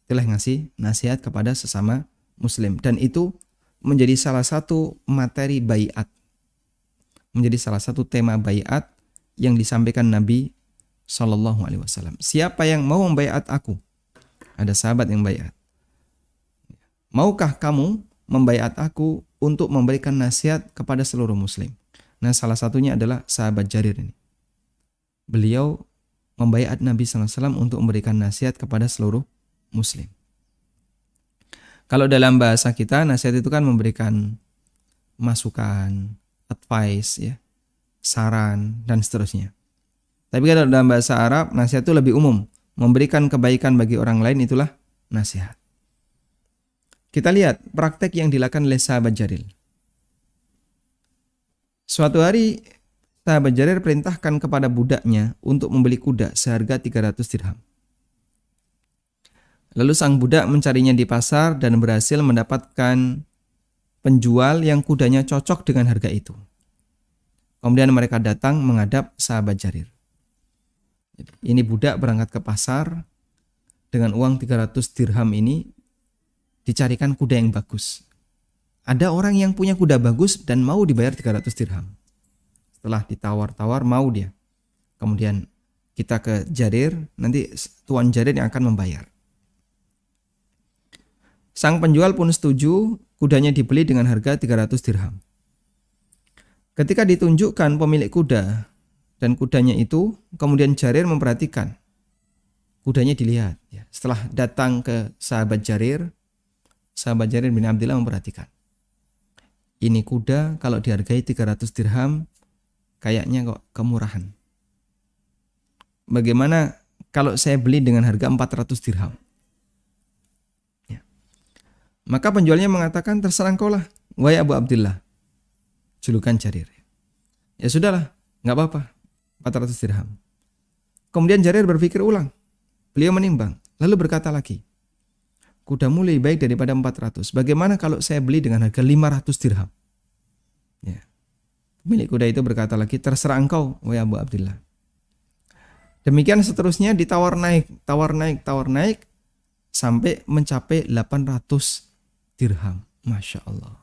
Itulah ngasih nasihat kepada sesama muslim. Dan itu menjadi salah satu materi baiat. Menjadi salah satu tema baiat yang disampaikan Nabi SAW. Siapa yang mau membaiat aku? Ada sahabat yang baiat. Maukah kamu membaiat aku untuk memberikan nasihat kepada seluruh muslim? Nah, salah satunya adalah sahabat Jarir ini. Beliau membaiat Nabi SAW untuk memberikan nasihat kepada seluruh muslim. Kalau dalam bahasa kita, nasihat itu kan memberikan masukan, advice, ya, saran, dan seterusnya. Tapi kalau dalam bahasa Arab, nasihat itu lebih umum. Memberikan kebaikan bagi orang lain itulah nasihat. Kita lihat praktek yang dilakukan oleh sahabat Jarir. Suatu hari sahabat Jarir perintahkan kepada budaknya untuk membeli kuda seharga 300 dirham. Lalu sang budak mencarinya di pasar dan berhasil mendapatkan penjual yang kudanya cocok dengan harga itu. Kemudian mereka datang menghadap sahabat Jarir. Ini budak berangkat ke pasar dengan uang 300 dirham ini, dicarikan kuda yang bagus. Ada orang yang punya kuda bagus dan mau dibayar 300 dirham. Setelah ditawar-tawar mau dia. Kemudian kita ke Jarir, nanti tuan Jarir yang akan membayar. Sang penjual pun setuju, kudanya dibeli dengan harga 300 dirham. Ketika ditunjukkan pemilik kuda dan kudanya itu, kemudian Jarir memperhatikan. Kudanya dilihat. Setelah datang ke sahabat Jarir bin Abdullah memperhatikan. Ini kuda kalau dihargai 300 dirham kayaknya kok kemurahan. Bagaimana kalau saya beli dengan harga 400 dirham? Ya. Maka penjualnya mengatakan, terserah engkau lah, wahai Abu Abdullah. Julukan Jarir. Ya sudahlah, gak apa-apa, 400 dirham. Kemudian Jarir berpikir ulang. Beliau menimbang, lalu berkata lagi, kudamu lebih baik daripada 400. Bagaimana kalau saya beli dengan harga 500 dirham? Ya. Pemilik kuda itu berkata lagi, terserah engkau, wahai Abu Abdullah. Demikian seterusnya ditawar naik, sampai mencapai 800 dirham. Masya Allah.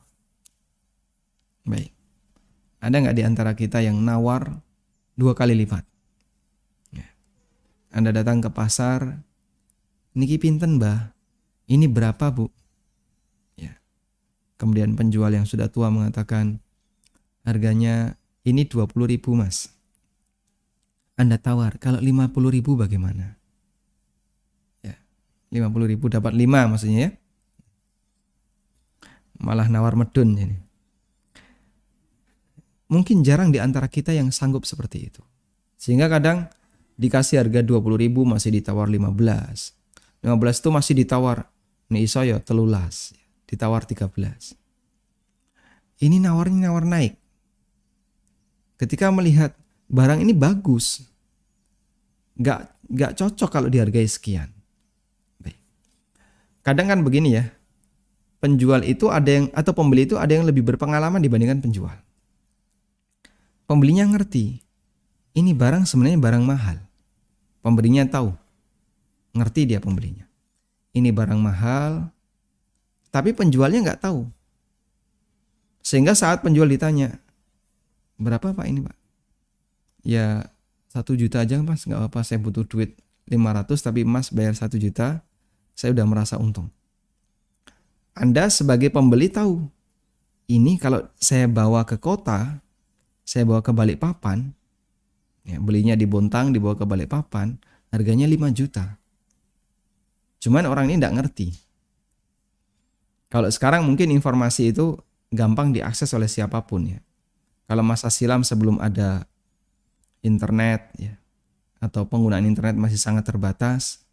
Baik. Ada nggak di antara kita yang nawar 2 kali lipat? Ya. Anda datang ke pasar, niki pinten mbah? Ini berapa bu? Ya. Kemudian penjual yang sudah tua mengatakan, harganya ini 20.000 mas. Anda tawar, kalau 50.000 bagaimana? Ya, 50.000 dapat 5 maksudnya ya. Malah nawar medun ini. Mungkin jarang di antara kita yang sanggup seperti itu. Sehingga kadang dikasih harga 20.000 masih ditawar 15. 15 itu masih ditawar. Ini iso ya 13, ditawar 13. Ini nawar naik. Ketika melihat barang ini bagus, nggak cocok kalau dihargai sekian. Baik. Kadang kan begini ya, penjual itu ada yang, atau pembeli itu ada yang lebih berpengalaman dibandingkan penjual. Pembelinya ngerti, ini barang sebenarnya barang mahal. Pembelinya tahu, ngerti dia pembelinya. Ini barang mahal, tapi penjualnya nggak tahu. Sehingga saat penjual ditanya, berapa Pak ini Pak? Ya 1 juta aja Mas, nggak apa-apa, saya butuh duit 500 tapi Mas bayar 1 juta, saya udah merasa untung. Anda sebagai pembeli tahu, ini kalau saya bawa ke kota, saya bawa ke Balikpapan, ya, belinya di Bontang, dibawa ke Balikpapan, harganya 5 juta. Cuman orang ini tidak ngerti. Kalau sekarang mungkin informasi itu gampang diakses oleh siapapun ya. Kalau masa silam sebelum ada internet ya, atau penggunaan internet masih sangat terbatas,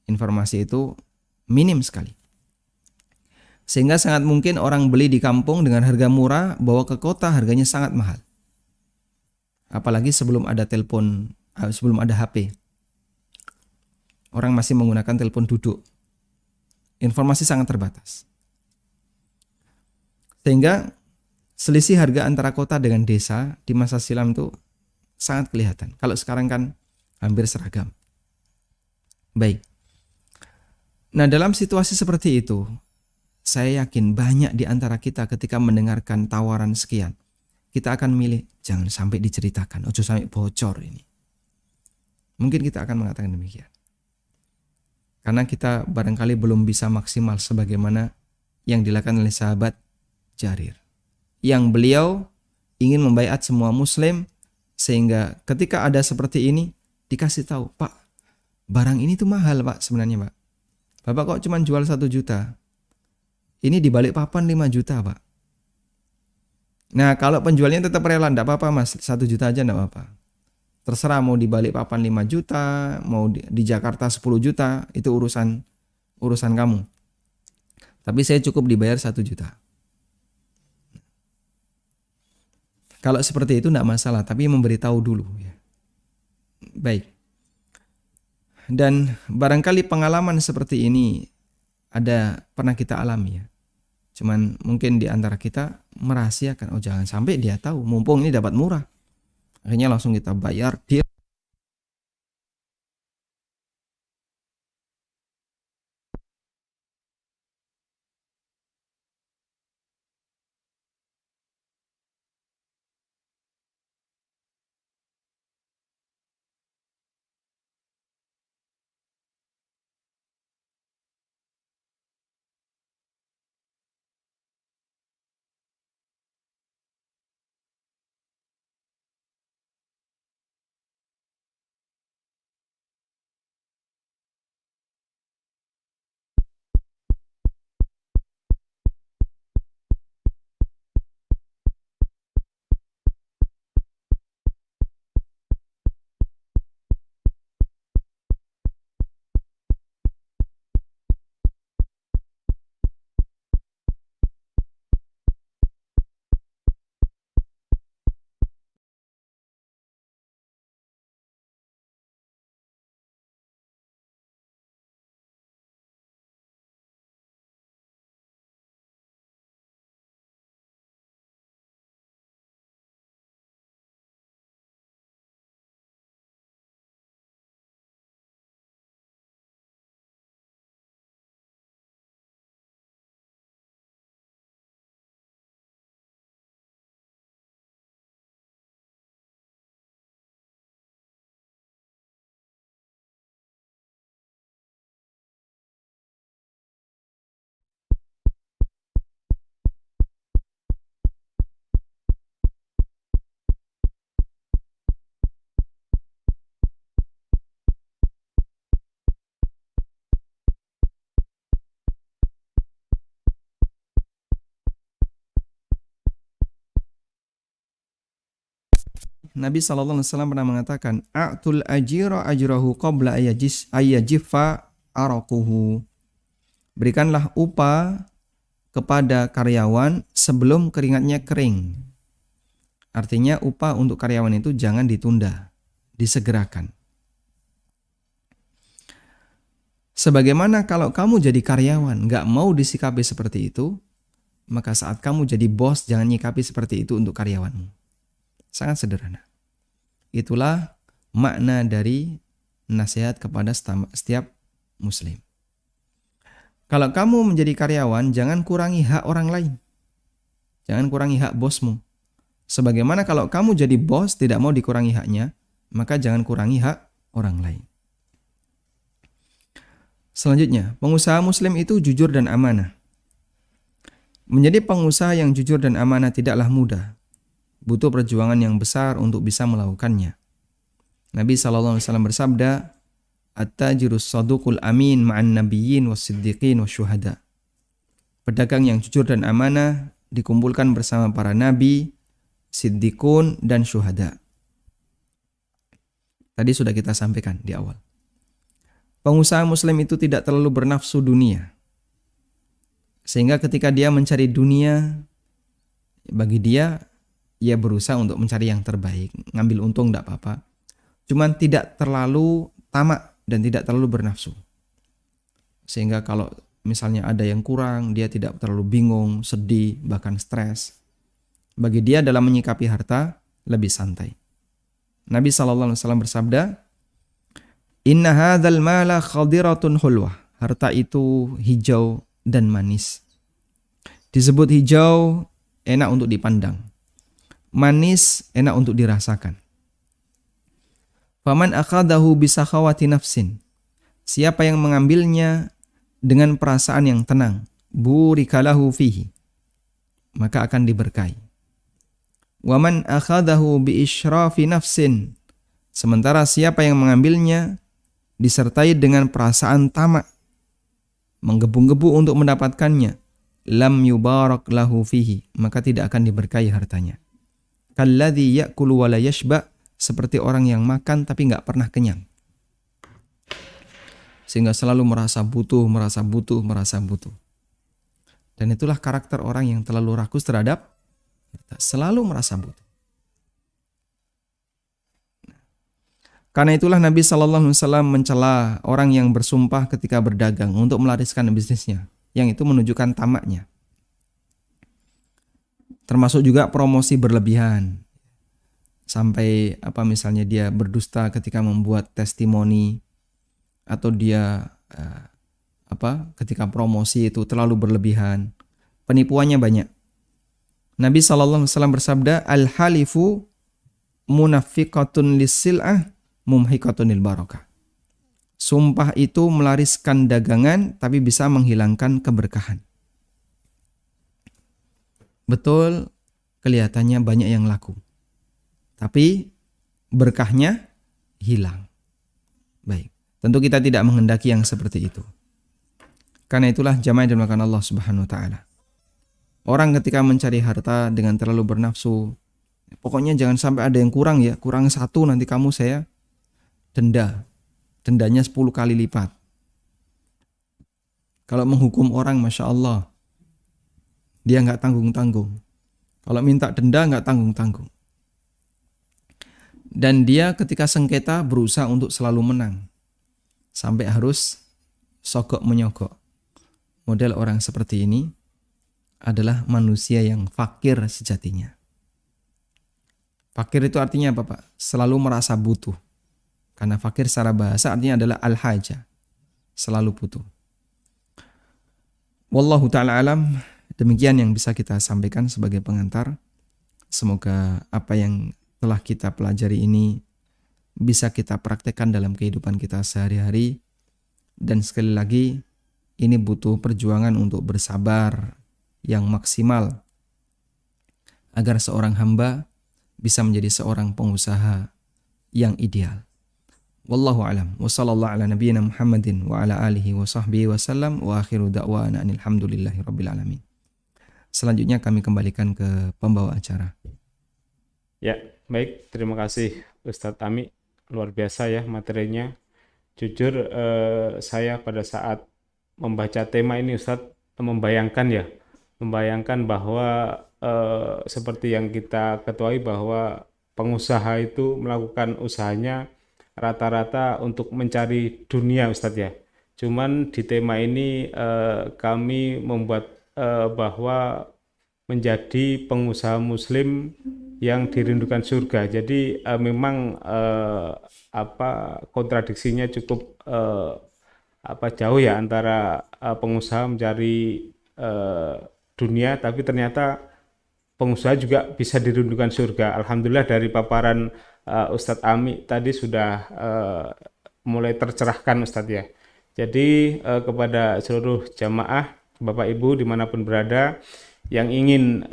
informasi itu minim sekali. Sehingga sangat mungkin orang beli di kampung dengan harga murah, bawa ke kota harganya sangat mahal. Apalagi sebelum ada telepon, sebelum ada HP. Orang masih menggunakan telepon duduk. Informasi sangat terbatas. Sehingga selisih harga antara kota dengan desa di masa silam itu sangat kelihatan. Kalau sekarang kan hampir seragam. Baik. Nah, dalam situasi seperti itu, saya yakin banyak di antara kita ketika mendengarkan tawaran sekian, kita akan milih, jangan sampai diceritakan, ojo sampai bocor ini. Mungkin kita akan mengatakan demikian. Karena kita barangkali belum bisa maksimal sebagaimana yang dilakukan oleh sahabat Jarir. Yang beliau ingin membaiat semua muslim, sehingga ketika ada seperti ini, dikasih tahu, Pak, barang ini tuh mahal Pak sebenarnya Pak. Bapak kok cuma jual 1 juta? Ini di Balikpapan 5 juta Pak. Nah kalau penjualnya tetap rela, enggak apa-apa Mas, 1 juta aja enggak apa-apa. Terserah mau di Balikpapan 5 juta, mau di Jakarta 10 juta, itu urusan kamu. Tapi saya cukup dibayar 1 juta. Kalau seperti itu enggak masalah, tapi memberitahu dulu ya. Baik. Dan barangkali pengalaman seperti ini pernah kita alami ya. Cuman mungkin di antara kita merahasiakan, oh jangan sampai dia tahu, mumpung ini dapat murah. Akhirnya langsung kita bayar dia. Nabi SAW pernah mengatakan, a'tul ajira ajrahu qabla ayyajifa araquhu. Berikanlah upah kepada karyawan sebelum keringatnya kering. Artinya upah untuk karyawan itu jangan ditunda, disegerakan. Sebagaimana kalau kamu jadi karyawan nggak mau disikapi seperti itu, maka saat kamu jadi bos jangan nyikapi seperti itu untuk karyawanmu. Sangat sederhana. Itulah makna dari nasihat kepada setiap muslim. Kalau kamu menjadi karyawan, jangan kurangi hak orang lain. Jangan kurangi hak bosmu. Sebagaimana kalau kamu jadi bos tidak mau dikurangi haknya, maka jangan kurangi hak orang lain. Selanjutnya, pengusaha muslim itu jujur dan amanah. Menjadi pengusaha yang jujur dan amanah tidaklah mudah. Butuh perjuangan yang besar untuk bisa melakukannya. Nabi SAW bersabda, At-tajirus saduqul amin ma'an nabiyyin was-siddiqin wasyuhada. Pedagang yang jujur dan amanah dikumpulkan bersama para nabi, siddiqun, dan syuhada. Tadi sudah kita sampaikan di awal. Pengusaha muslim itu tidak terlalu bernafsu dunia. Sehingga ketika dia mencari dunia, bagi dia, ia berusaha untuk mencari yang terbaik. Ngambil untung tidak apa-apa. Cuman tidak terlalu tamak dan tidak terlalu bernafsu. Sehingga kalau misalnya ada yang kurang, dia tidak terlalu bingung, sedih, bahkan stres. Bagi dia dalam menyikapi harta, lebih santai. Nabi SAW bersabda, Inna hadzal mala khadiratun hulwah. Harta itu hijau dan manis. Disebut hijau, enak untuk dipandang. Manis, enak untuk dirasakan. Faman akhadahu bisakhawati nafsin. Siapa yang mengambilnya dengan perasaan yang tenang, burikalahu fihi, maka akan diberkahi. Waman akhadahu biisyrafi nafsin. Sementara siapa yang mengambilnya disertai dengan perasaan tamak, menggebu-gebu untuk mendapatkannya, lam yubarak lahu fihi, maka tidak akan diberkahi hartanya. Kalladzi ya'kulu wa la yashba, seperti orang yang makan tapi nggak pernah kenyang. Sehingga selalu merasa butuh. Dan itulah karakter orang yang terlalu rakus terhadap harta. Selalu merasa butuh. Karena itulah Nabi SAW mencela orang yang bersumpah ketika berdagang untuk melariskan bisnisnya. Yang itu menunjukkan tamaknya. Termasuk juga promosi berlebihan. Sampai misalnya dia berdusta ketika membuat testimoni, atau dia ketika promosi itu terlalu berlebihan. Penipuannya banyak. Nabi SAW bersabda, Al-halifu munafiqatun lis-sil'ah mumhiqatun lil barakah. Sumpah itu melariskan dagangan tapi bisa menghilangkan keberkahan. Betul, kelihatannya banyak yang laku. Tapi berkahnya hilang. Baik, tentu kita tidak menghendaki yang seperti itu. Karena itulah jamaah yang dimuliakan Allah Subhanahu wa taala. Orang ketika mencari harta dengan terlalu bernafsu, pokoknya jangan sampai ada yang kurang ya, kurang satu nanti kamu saya denda. Dendanya 10 kali lipat. Kalau menghukum orang, Masya Allah, dia nggak tanggung-tanggung. Kalau minta denda nggak tanggung-tanggung. Dan dia ketika sengketa berusaha untuk selalu menang. Sampai harus sogok menyogok. Model orang seperti ini adalah manusia yang fakir sejatinya. Fakir itu artinya apa, Pak? Selalu merasa butuh. Karena fakir secara bahasa artinya adalah al-haja. Selalu butuh. Wallahu ta'ala alam. Demikian yang bisa kita sampaikan sebagai pengantar. Semoga apa yang telah kita pelajari ini bisa kita praktekkan dalam kehidupan kita sehari-hari. Dan sekali lagi, ini butuh perjuangan untuk bersabar yang maksimal agar seorang hamba bisa menjadi seorang pengusaha yang ideal. Wallahu a'lam. Wa sallallahu ala nabiyyina Muhammadin wa ala alihi wa sahbihi wa sallam wa akhiru da'wana alhamdulillahi rabbil alamin. Selanjutnya kami kembalikan ke pembawa acara. Ya, baik. Terima kasih Ustadz Ami. Luar biasa ya materinya. Jujur saya pada saat membaca tema ini Ustadz membayangkan bahwa seperti yang kita ketahui bahwa pengusaha itu melakukan usahanya rata-rata untuk mencari dunia Ustadz ya. Cuman di tema ini kami membuat bahwa menjadi pengusaha muslim yang dirindukan surga. Jadi memang kontradiksinya cukup jauh ya antara pengusaha mencari eh, dunia, tapi ternyata pengusaha juga bisa dirundungkan surga. Alhamdulillah dari paparan Ustadz Ami tadi sudah mulai tercerahkan Ustadz ya. Jadi kepada seluruh jamaah, Bapak Ibu dimanapun berada, yang ingin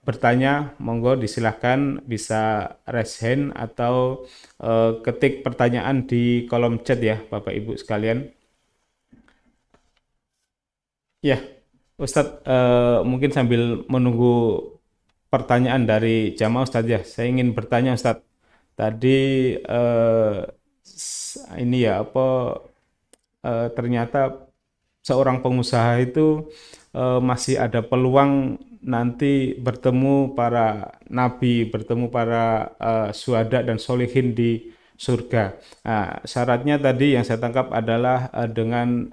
bertanya, monggo disilahkan bisa raise hand atau ketik pertanyaan di kolom chat ya Bapak Ibu sekalian. Ya, Ustadz, mungkin sambil menunggu pertanyaan dari jamaah Ustadz ya, saya ingin bertanya Ustadz. Tadi ini ya ternyata seorang pengusaha itu masih ada peluang nanti bertemu para nabi, bertemu para syuhada dan solihin di surga. Nah, syaratnya tadi yang saya tangkap adalah dengan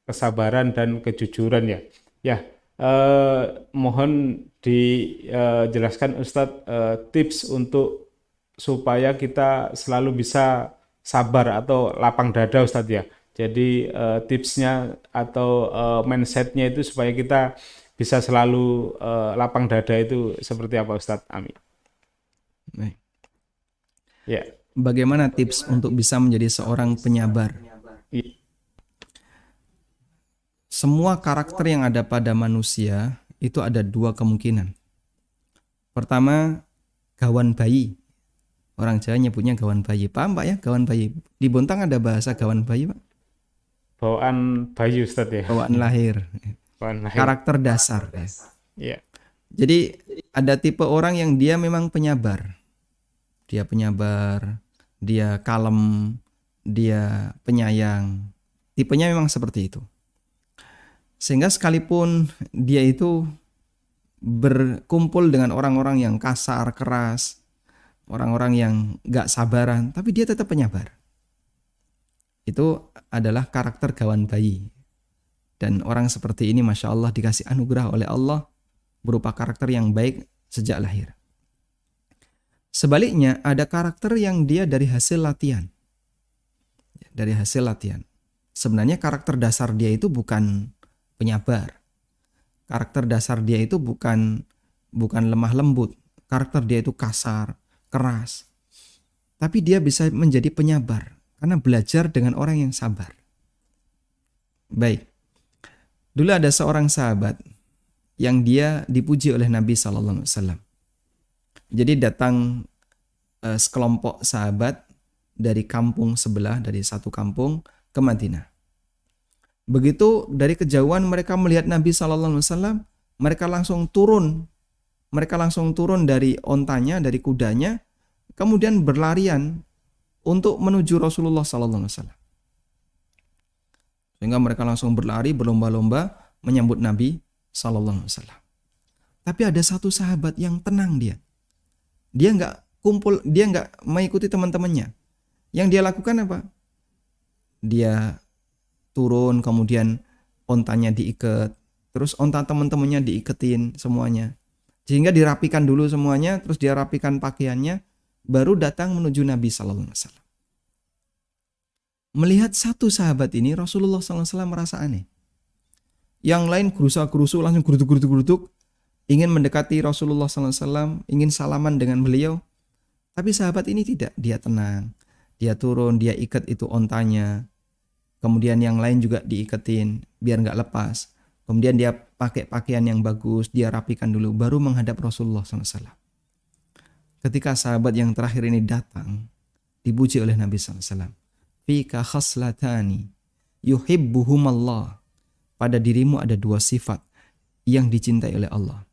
kesabaran dan kejujuran ya. Ya, mohon dijelaskan Ustadz tips untuk supaya kita selalu bisa sabar atau lapang dada Ustadz ya. Jadi tipsnya atau mindsetnya itu supaya kita bisa selalu lapang dada itu seperti apa Ustadz Ami? Baik. Ya, Bagaimana tips untuk bisa menjadi seorang penyabar? i- Semua karakter yang ada pada manusia itu ada dua kemungkinan. Pertama, gawan bayi. Orang Jawa nyebutnya gawan bayi. Paham Pak ya, gawan bayi? Di Bontang ada bahasa gawan bayi Pak. bawaan bayi Ustadz ya, Bawaan lahir. bawaan lahir. Karakter dasar. Ya. Ya, Jadi ada tipe orang yang dia memang penyabar. Dia penyabar, dia kalem, dia penyayang. Tipenya memang seperti itu. Sehingga sekalipun dia itu berkumpul dengan orang-orang yang kasar, keras, orang-orang yang gak sabaran, tapi dia tetap penyabar. Itu adalah karakter gawan bayi. Dan orang seperti ini Masya Allah dikasih anugerah oleh Allah berupa karakter yang baik sejak lahir. Sebaliknya ada karakter yang dia dari hasil latihan. Dari hasil latihan. Sebenarnya karakter dasar dia itu bukan penyabar. Karakter dasar dia itu bukan lemah lembut. Karakter dia itu kasar, keras. Tapi dia bisa menjadi penyabar karena belajar dengan orang yang sabar. Baik. Dulu ada seorang sahabat yang dia dipuji oleh Nabi SAW. Jadi datang sekelompok sahabat dari kampung sebelah, dari satu kampung ke Madinah. Begitu dari kejauhan mereka melihat Nabi SAW, mereka langsung turun. Mereka langsung turun dari ontanya, dari kudanya, kemudian berlarian untuk menuju Rasulullah SAW. Sehingga mereka langsung berlari, berlomba-lomba menyambut Nabi SAW. Tapi ada satu sahabat yang tenang dia. Dia nggak kumpul, dia nggak mengikuti teman-temannya. Yang dia lakukan apa? Dia turun, kemudian ontanya diikat, terus onta teman-temannya diiketin semuanya. Sehingga dirapikan dulu semuanya, terus dia rapikan pakaiannya, baru datang menuju Nabi SAW. Melihat satu sahabat ini, Rasulullah SAW merasa aneh. Yang lain gerusa-gerusu, langsung geruduk-geruduk, ingin mendekati Rasulullah SAW, ingin salaman dengan beliau. Tapi sahabat ini tidak, dia tenang. Dia turun, dia ikat itu ontanya. Kemudian yang lain juga diiketin, biar nggak lepas. Kemudian dia pakai pakaian yang bagus, dia rapikan dulu, baru menghadap Rasulullah SAW. Ketika sahabat yang terakhir ini datang, dipuji oleh Nabi SAW. Fika khaslatani yuhibbuhumallah. Pada dirimu ada dua sifat yang dicintai oleh Allah.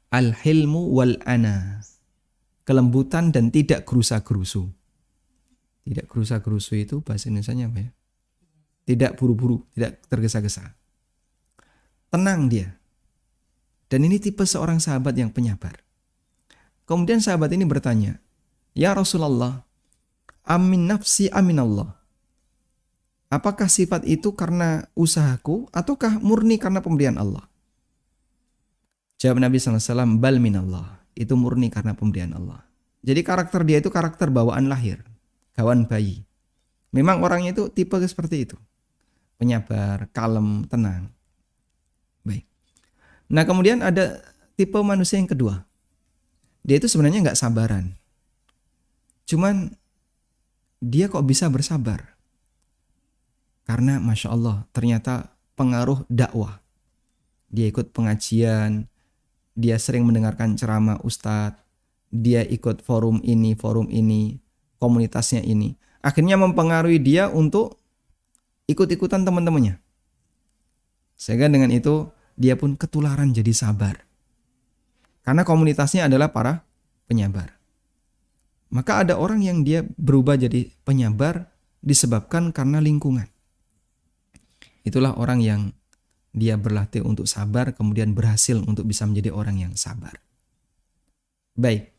Al-hilmu wal-ana. Kelembutan dan tidak gerusa-gerusu. Tidak gerusa-gerusu itu bahasa Indonesianya apa ya? Tidak buru-buru, tidak tergesa-gesa. Tenang dia. Dan ini tipe seorang sahabat yang penyabar. Kemudian sahabat ini bertanya, Ya Rasulullah, amin nafsi amin Allah. Apakah sifat itu karena usahaku ataukah murni karena pemberian Allah? Jawab Nabi SAW, bal minallah. Itu murni karena pemberian Allah. Jadi karakter dia itu karakter bawaan lahir. Gawan bayi. Memang orangnya itu tipe seperti itu. Penyabar, kalem, tenang. Baik. Nah kemudian ada tipe manusia yang kedua. Dia itu sebenarnya nggak sabaran. Cuman dia kok bisa bersabar? Karena Masya Allah ternyata pengaruh dakwah. Dia ikut pengajian, dia sering mendengarkan ceramah ustadz, dia ikut forum ini, komunitasnya ini. Akhirnya mempengaruhi dia untuk ikut-ikutan teman-temannya. Sehingga dengan itu dia pun ketularan jadi sabar. Karena komunitasnya adalah para penyabar. Maka ada orang yang dia berubah jadi penyabar disebabkan karena lingkungan. Itulah orang yang dia berlatih untuk sabar, kemudian berhasil untuk bisa menjadi orang yang sabar. Baik.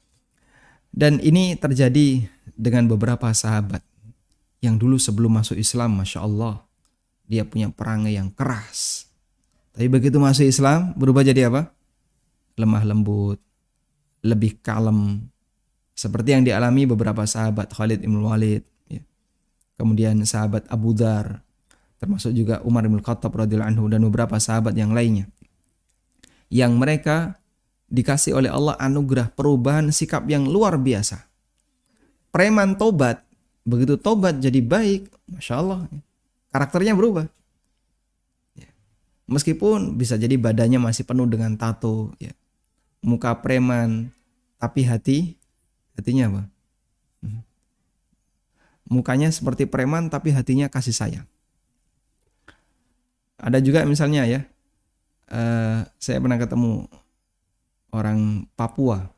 Dan ini terjadi dengan beberapa sahabat yang dulu sebelum masuk Islam, Masya Allah, dia punya perangai yang keras. Tapi begitu masuk Islam, berubah jadi apa? Lemah lembut, lebih kalem. Seperti yang dialami beberapa sahabat, Khalid ibn Walid, ya. Kemudian sahabat Abu Dhar, termasuk juga Umar bin Khattab radhiyallahu anhu dan beberapa sahabat yang lainnya. Yang mereka dikasih oleh Allah anugerah perubahan sikap yang luar biasa. Preman tobat, begitu tobat jadi baik, Masya Allah, karakternya berubah. Meskipun bisa jadi badannya masih penuh dengan tato, ya. Muka preman, tapi hatinya apa? Mukanya seperti preman, tapi hatinya kasih sayang. Ada juga misalnya ya, saya pernah ketemu orang Papua.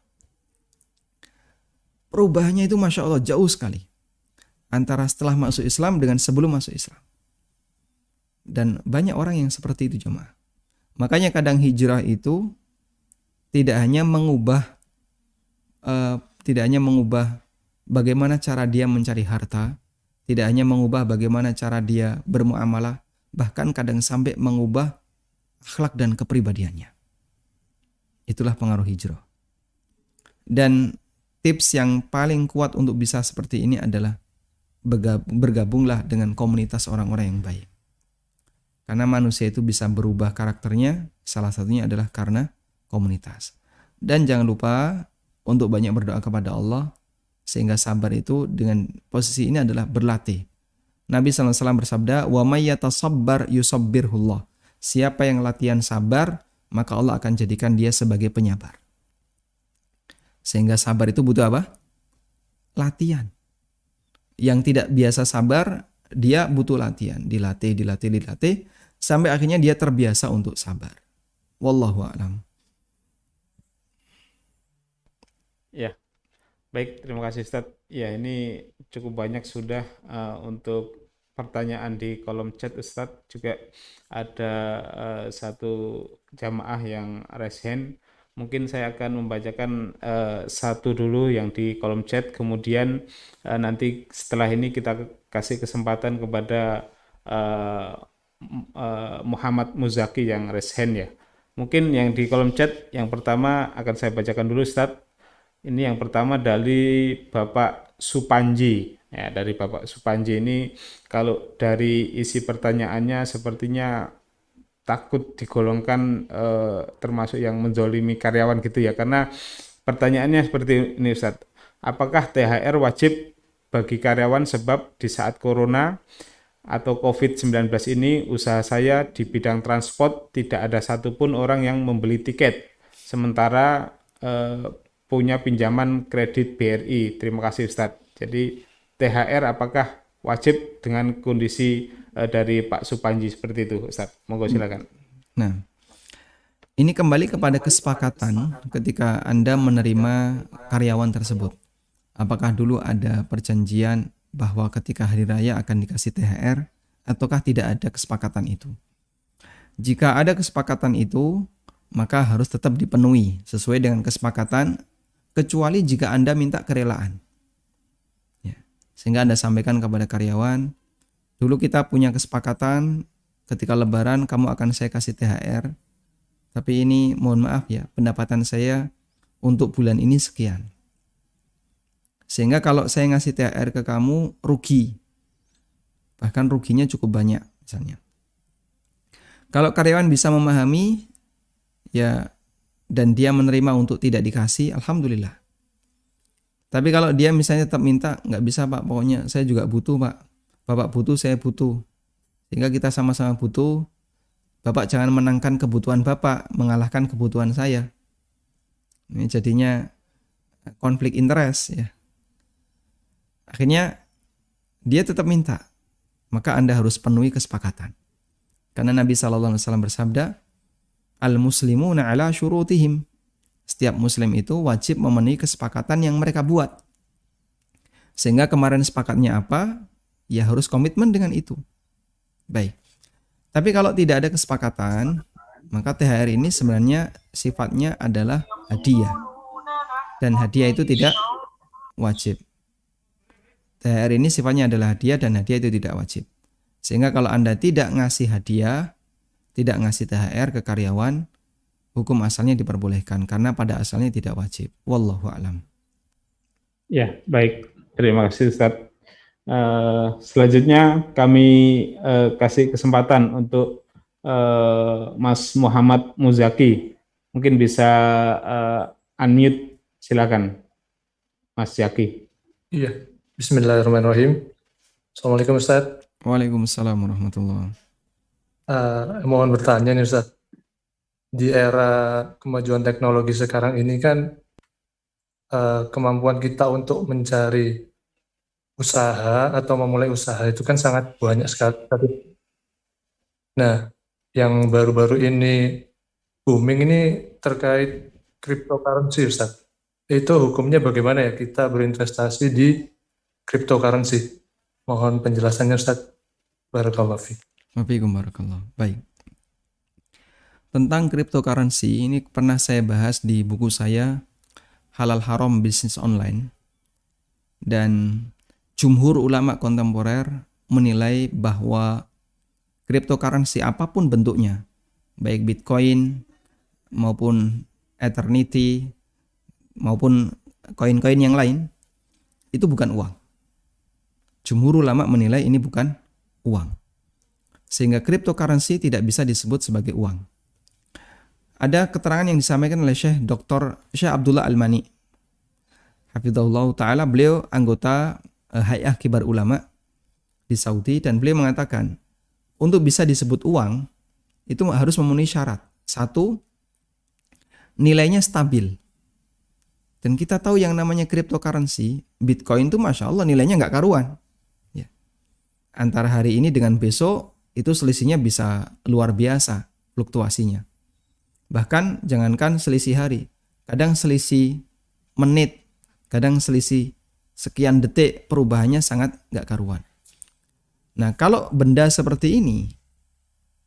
Perubahannya itu Masya Allah jauh sekali antara setelah masuk Islam dengan sebelum masuk Islam. Dan banyak orang yang seperti itu jemaah. Makanya kadang hijrah itu tidak hanya mengubah bagaimana cara dia mencari harta, tidak hanya mengubah bagaimana cara dia bermuamalah, bahkan kadang sampai mengubah akhlak dan kepribadiannya. Itulah pengaruh hijrah. Dan tips yang paling kuat untuk bisa seperti ini adalah bergabunglah dengan komunitas orang-orang yang baik. Karena manusia itu bisa berubah karakternya, salah satunya adalah karena komunitas. Dan jangan lupa untuk banyak berdoa kepada Allah, sehingga sabar itu dengan posisi ini adalah berlatih. Nabi SAW bersabda, "Wa may yatasabbar yusabbirhullah." Siapa yang latihan sabar, maka Allah akan jadikan dia sebagai penyabar. Sehingga sabar itu butuh apa? Latihan. Yang tidak biasa sabar, dia butuh latihan. Dilatih, sampai akhirnya dia terbiasa untuk sabar. Wallahu a'lam. Ya, baik, terima kasih Ustadz. Ya, ini cukup banyak sudah untuk pertanyaan di kolom chat Ustadz. Juga ada satu jamaah yang raise hand. Mungkin saya akan membacakan satu dulu yang di kolom chat. Kemudian nanti setelah ini kita kasih kesempatan kepada Muhammad Muzaki yang raise hand ya. Mungkin yang di kolom chat yang pertama akan saya bacakan dulu Ustadz. Ini yang pertama dari Bapak Supanji. Ya, dari Bapak Supanji ini kalau dari isi pertanyaannya sepertinya takut digolongkan termasuk yang menzolimi karyawan gitu ya. Karena pertanyaannya seperti ini Ustadz. Apakah THR wajib bagi karyawan sebab di saat Corona atau COVID-19 ini usaha saya di bidang transport tidak ada satupun orang yang membeli tiket. Sementara punya pinjaman kredit BRI. Terima kasih Ustadz. Jadi THR apakah wajib dengan kondisi dari Pak Supanji seperti itu Ustadz? Monggo silakan. Nah, ini kembali kepada kesepakatan ketika Anda menerima karyawan tersebut. Apakah dulu ada perjanjian bahwa ketika hari raya akan dikasih THR ataukah tidak ada kesepakatan itu? Jika ada kesepakatan itu, maka harus tetap dipenuhi sesuai dengan kesepakatan, kecuali jika Anda minta kerelaan. Ya. Sehingga Anda sampaikan kepada karyawan, dulu kita punya kesepakatan ketika lebaran kamu akan saya kasih THR, tapi ini mohon maaf ya, pendapatan saya untuk bulan ini sekian. Sehingga kalau saya ngasih THR ke kamu rugi. bahkan ruginya cukup banyak misalnya. Kalau karyawan bisa memahami ya dan dia menerima untuk tidak dikasih, alhamdulillah. Tapi kalau dia misalnya tetap minta, nggak bisa Pak, pokoknya saya juga butuh Pak. Bapak butuh, saya butuh. Sehingga kita sama-sama butuh. Bapak jangan menangkan kebutuhan Bapak, mengalahkan kebutuhan saya. Ini jadinya konflik interest ya. Akhirnya dia tetap minta. Maka Anda harus penuhi kesepakatan. Karena Nabi SAW bersabda, Al-muslimuna ala syurutihim. Setiap muslim itu wajib memenuhi kesepakatan yang mereka buat. Sehingga kemarin sepakatnya apa, ya harus komitmen dengan itu. Baik. Tapi kalau tidak ada kesepakatan, maka THR ini sebenarnya sifatnya adalah hadiah. Dan hadiah itu tidak wajib. THR ini sifatnya adalah hadiah dan hadiah itu tidak wajib. Sehingga kalau Anda tidak ngasih hadiah, tidak ngasih THR ke karyawan, hukum asalnya diperbolehkan karena pada asalnya tidak wajib. Wallahu a'lam. Ya, baik. Terima kasih Ustadz. Selanjutnya kami kasih kesempatan untuk Mas Muhammad Muzaki. Mungkin bisa unmute, silakan Mas Zaki. Iya, bismillahirrahmanirrahim. Assalamualaikum Ustaz. Waalaikumsalam warahmatullahi wabarakatuh. Mohon bertanya nih Ustaz. Di era kemajuan teknologi sekarang ini kan kemampuan kita untuk mencari usaha atau memulai usaha itu kan sangat banyak sekali. Nah, yang baru-baru ini booming ini terkait cryptocurrency Ustaz. Itu hukumnya bagaimana ya kita berinvestasi di cryptocurrency? Mohon penjelasannya Ustaz. Barakallahu fiik. Waalaikumsalam. Baik. Tentang cryptocurrency ini pernah saya bahas di buku saya Halal Haram Bisnis Online. Dan jumhur ulama kontemporer menilai bahwa cryptocurrency apapun bentuknya, baik Bitcoin maupun Eternity maupun koin-koin yang lain, itu bukan uang. Jumhur ulama menilai ini bukan uang. Sehingga cryptocurrency tidak bisa disebut sebagai uang. Ada keterangan yang disampaikan oleh Syekh Abdullah Al-Mani. Hafizahullah Ta'ala, beliau anggota Hay'ah Kibar Ulama di Saudi dan beliau mengatakan untuk bisa disebut uang itu harus memenuhi syarat. Satu, nilainya stabil. Dan kita tahu yang namanya cryptocurrency, Bitcoin itu Masya Allah nilainya nggak karuan. Ya. Antara hari ini dengan besok itu selisihnya bisa luar biasa fluktuasinya. Bahkan jangankan selisih hari, kadang selisih menit, kadang selisih sekian detik perubahannya sangat nggak karuan. Nah kalau benda seperti ini,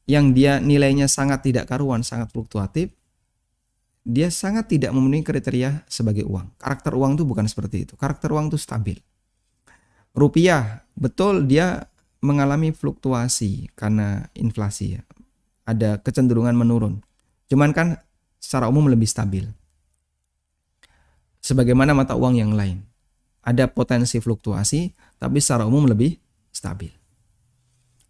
yang dia nilainya sangat tidak karuan, sangat fluktuatif, dia sangat tidak memenuhi kriteria sebagai uang. Karakter uang itu bukan seperti itu. Karakter uang itu stabil. Rupiah, betul dia mengalami fluktuasi karena inflasi ya. Ada kecenderungan menurun. Cuman kan secara umum lebih stabil. Sebagaimana mata uang yang lain. Ada potensi fluktuasi, tapi secara umum lebih stabil.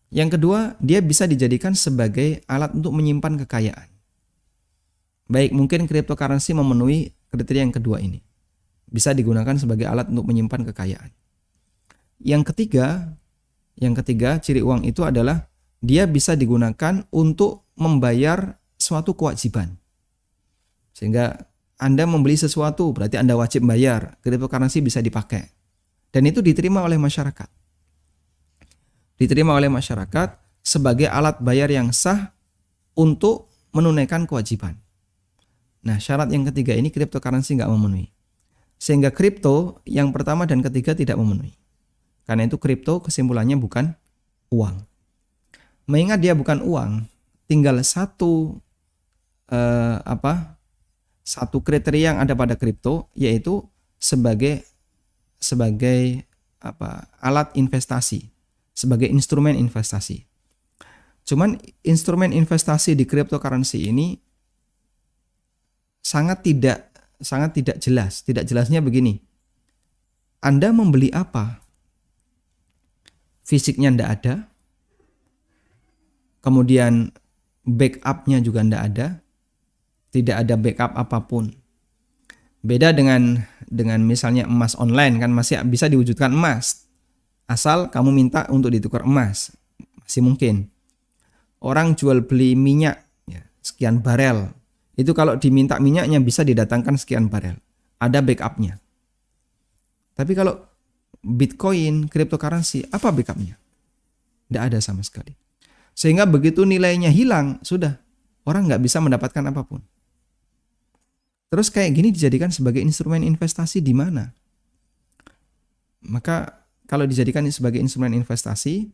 Yang kedua, dia bisa dijadikan sebagai alat untuk menyimpan kekayaan. Baik, mungkin cryptocurrency memenuhi kriteria yang kedua ini. Bisa digunakan sebagai alat untuk menyimpan kekayaan. Yang ketiga, ciri uang itu adalah dia bisa digunakan untuk membayar suatu kewajiban. Sehingga Anda membeli sesuatu, berarti Anda wajib bayar. Cryptocurrency bisa dipakai. Dan itu diterima oleh masyarakat. Diterima oleh masyarakat sebagai alat bayar yang sah untuk menunaikan kewajiban. Nah, syarat yang ketiga ini cryptocurrency nggak memenuhi. Sehingga kripto yang pertama dan ketiga tidak memenuhi. Karena itu kripto kesimpulannya bukan uang. Mengingat dia bukan uang, tinggal satu kriteria yang ada pada kripto, yaitu sebagai alat investasi, sebagai instrumen investasi. Cuman instrumen investasi di cryptocurrency ini sangat tidak jelas. Tidak jelasnya begini. Anda membeli apa? fisiknya ndak ada, kemudian backupnya juga ndak ada, tidak ada backup apapun. Beda dengan misalnya emas online kan masih bisa diwujudkan emas. Asal kamu minta untuk ditukar emas, masih mungkin. Orang jual beli minyak ya, sekian barel. Itu kalau diminta minyaknya bisa didatangkan sekian barel. Ada backupnya. Tapi kalau Bitcoin, cryptocurrency, apa backupnya? Tidak ada sama sekali. Sehingga begitu nilainya hilang, sudah. Orang nggak bisa mendapatkan apapun. Terus kayak gini dijadikan sebagai instrumen investasi di mana? Maka kalau dijadikan sebagai instrumen investasi,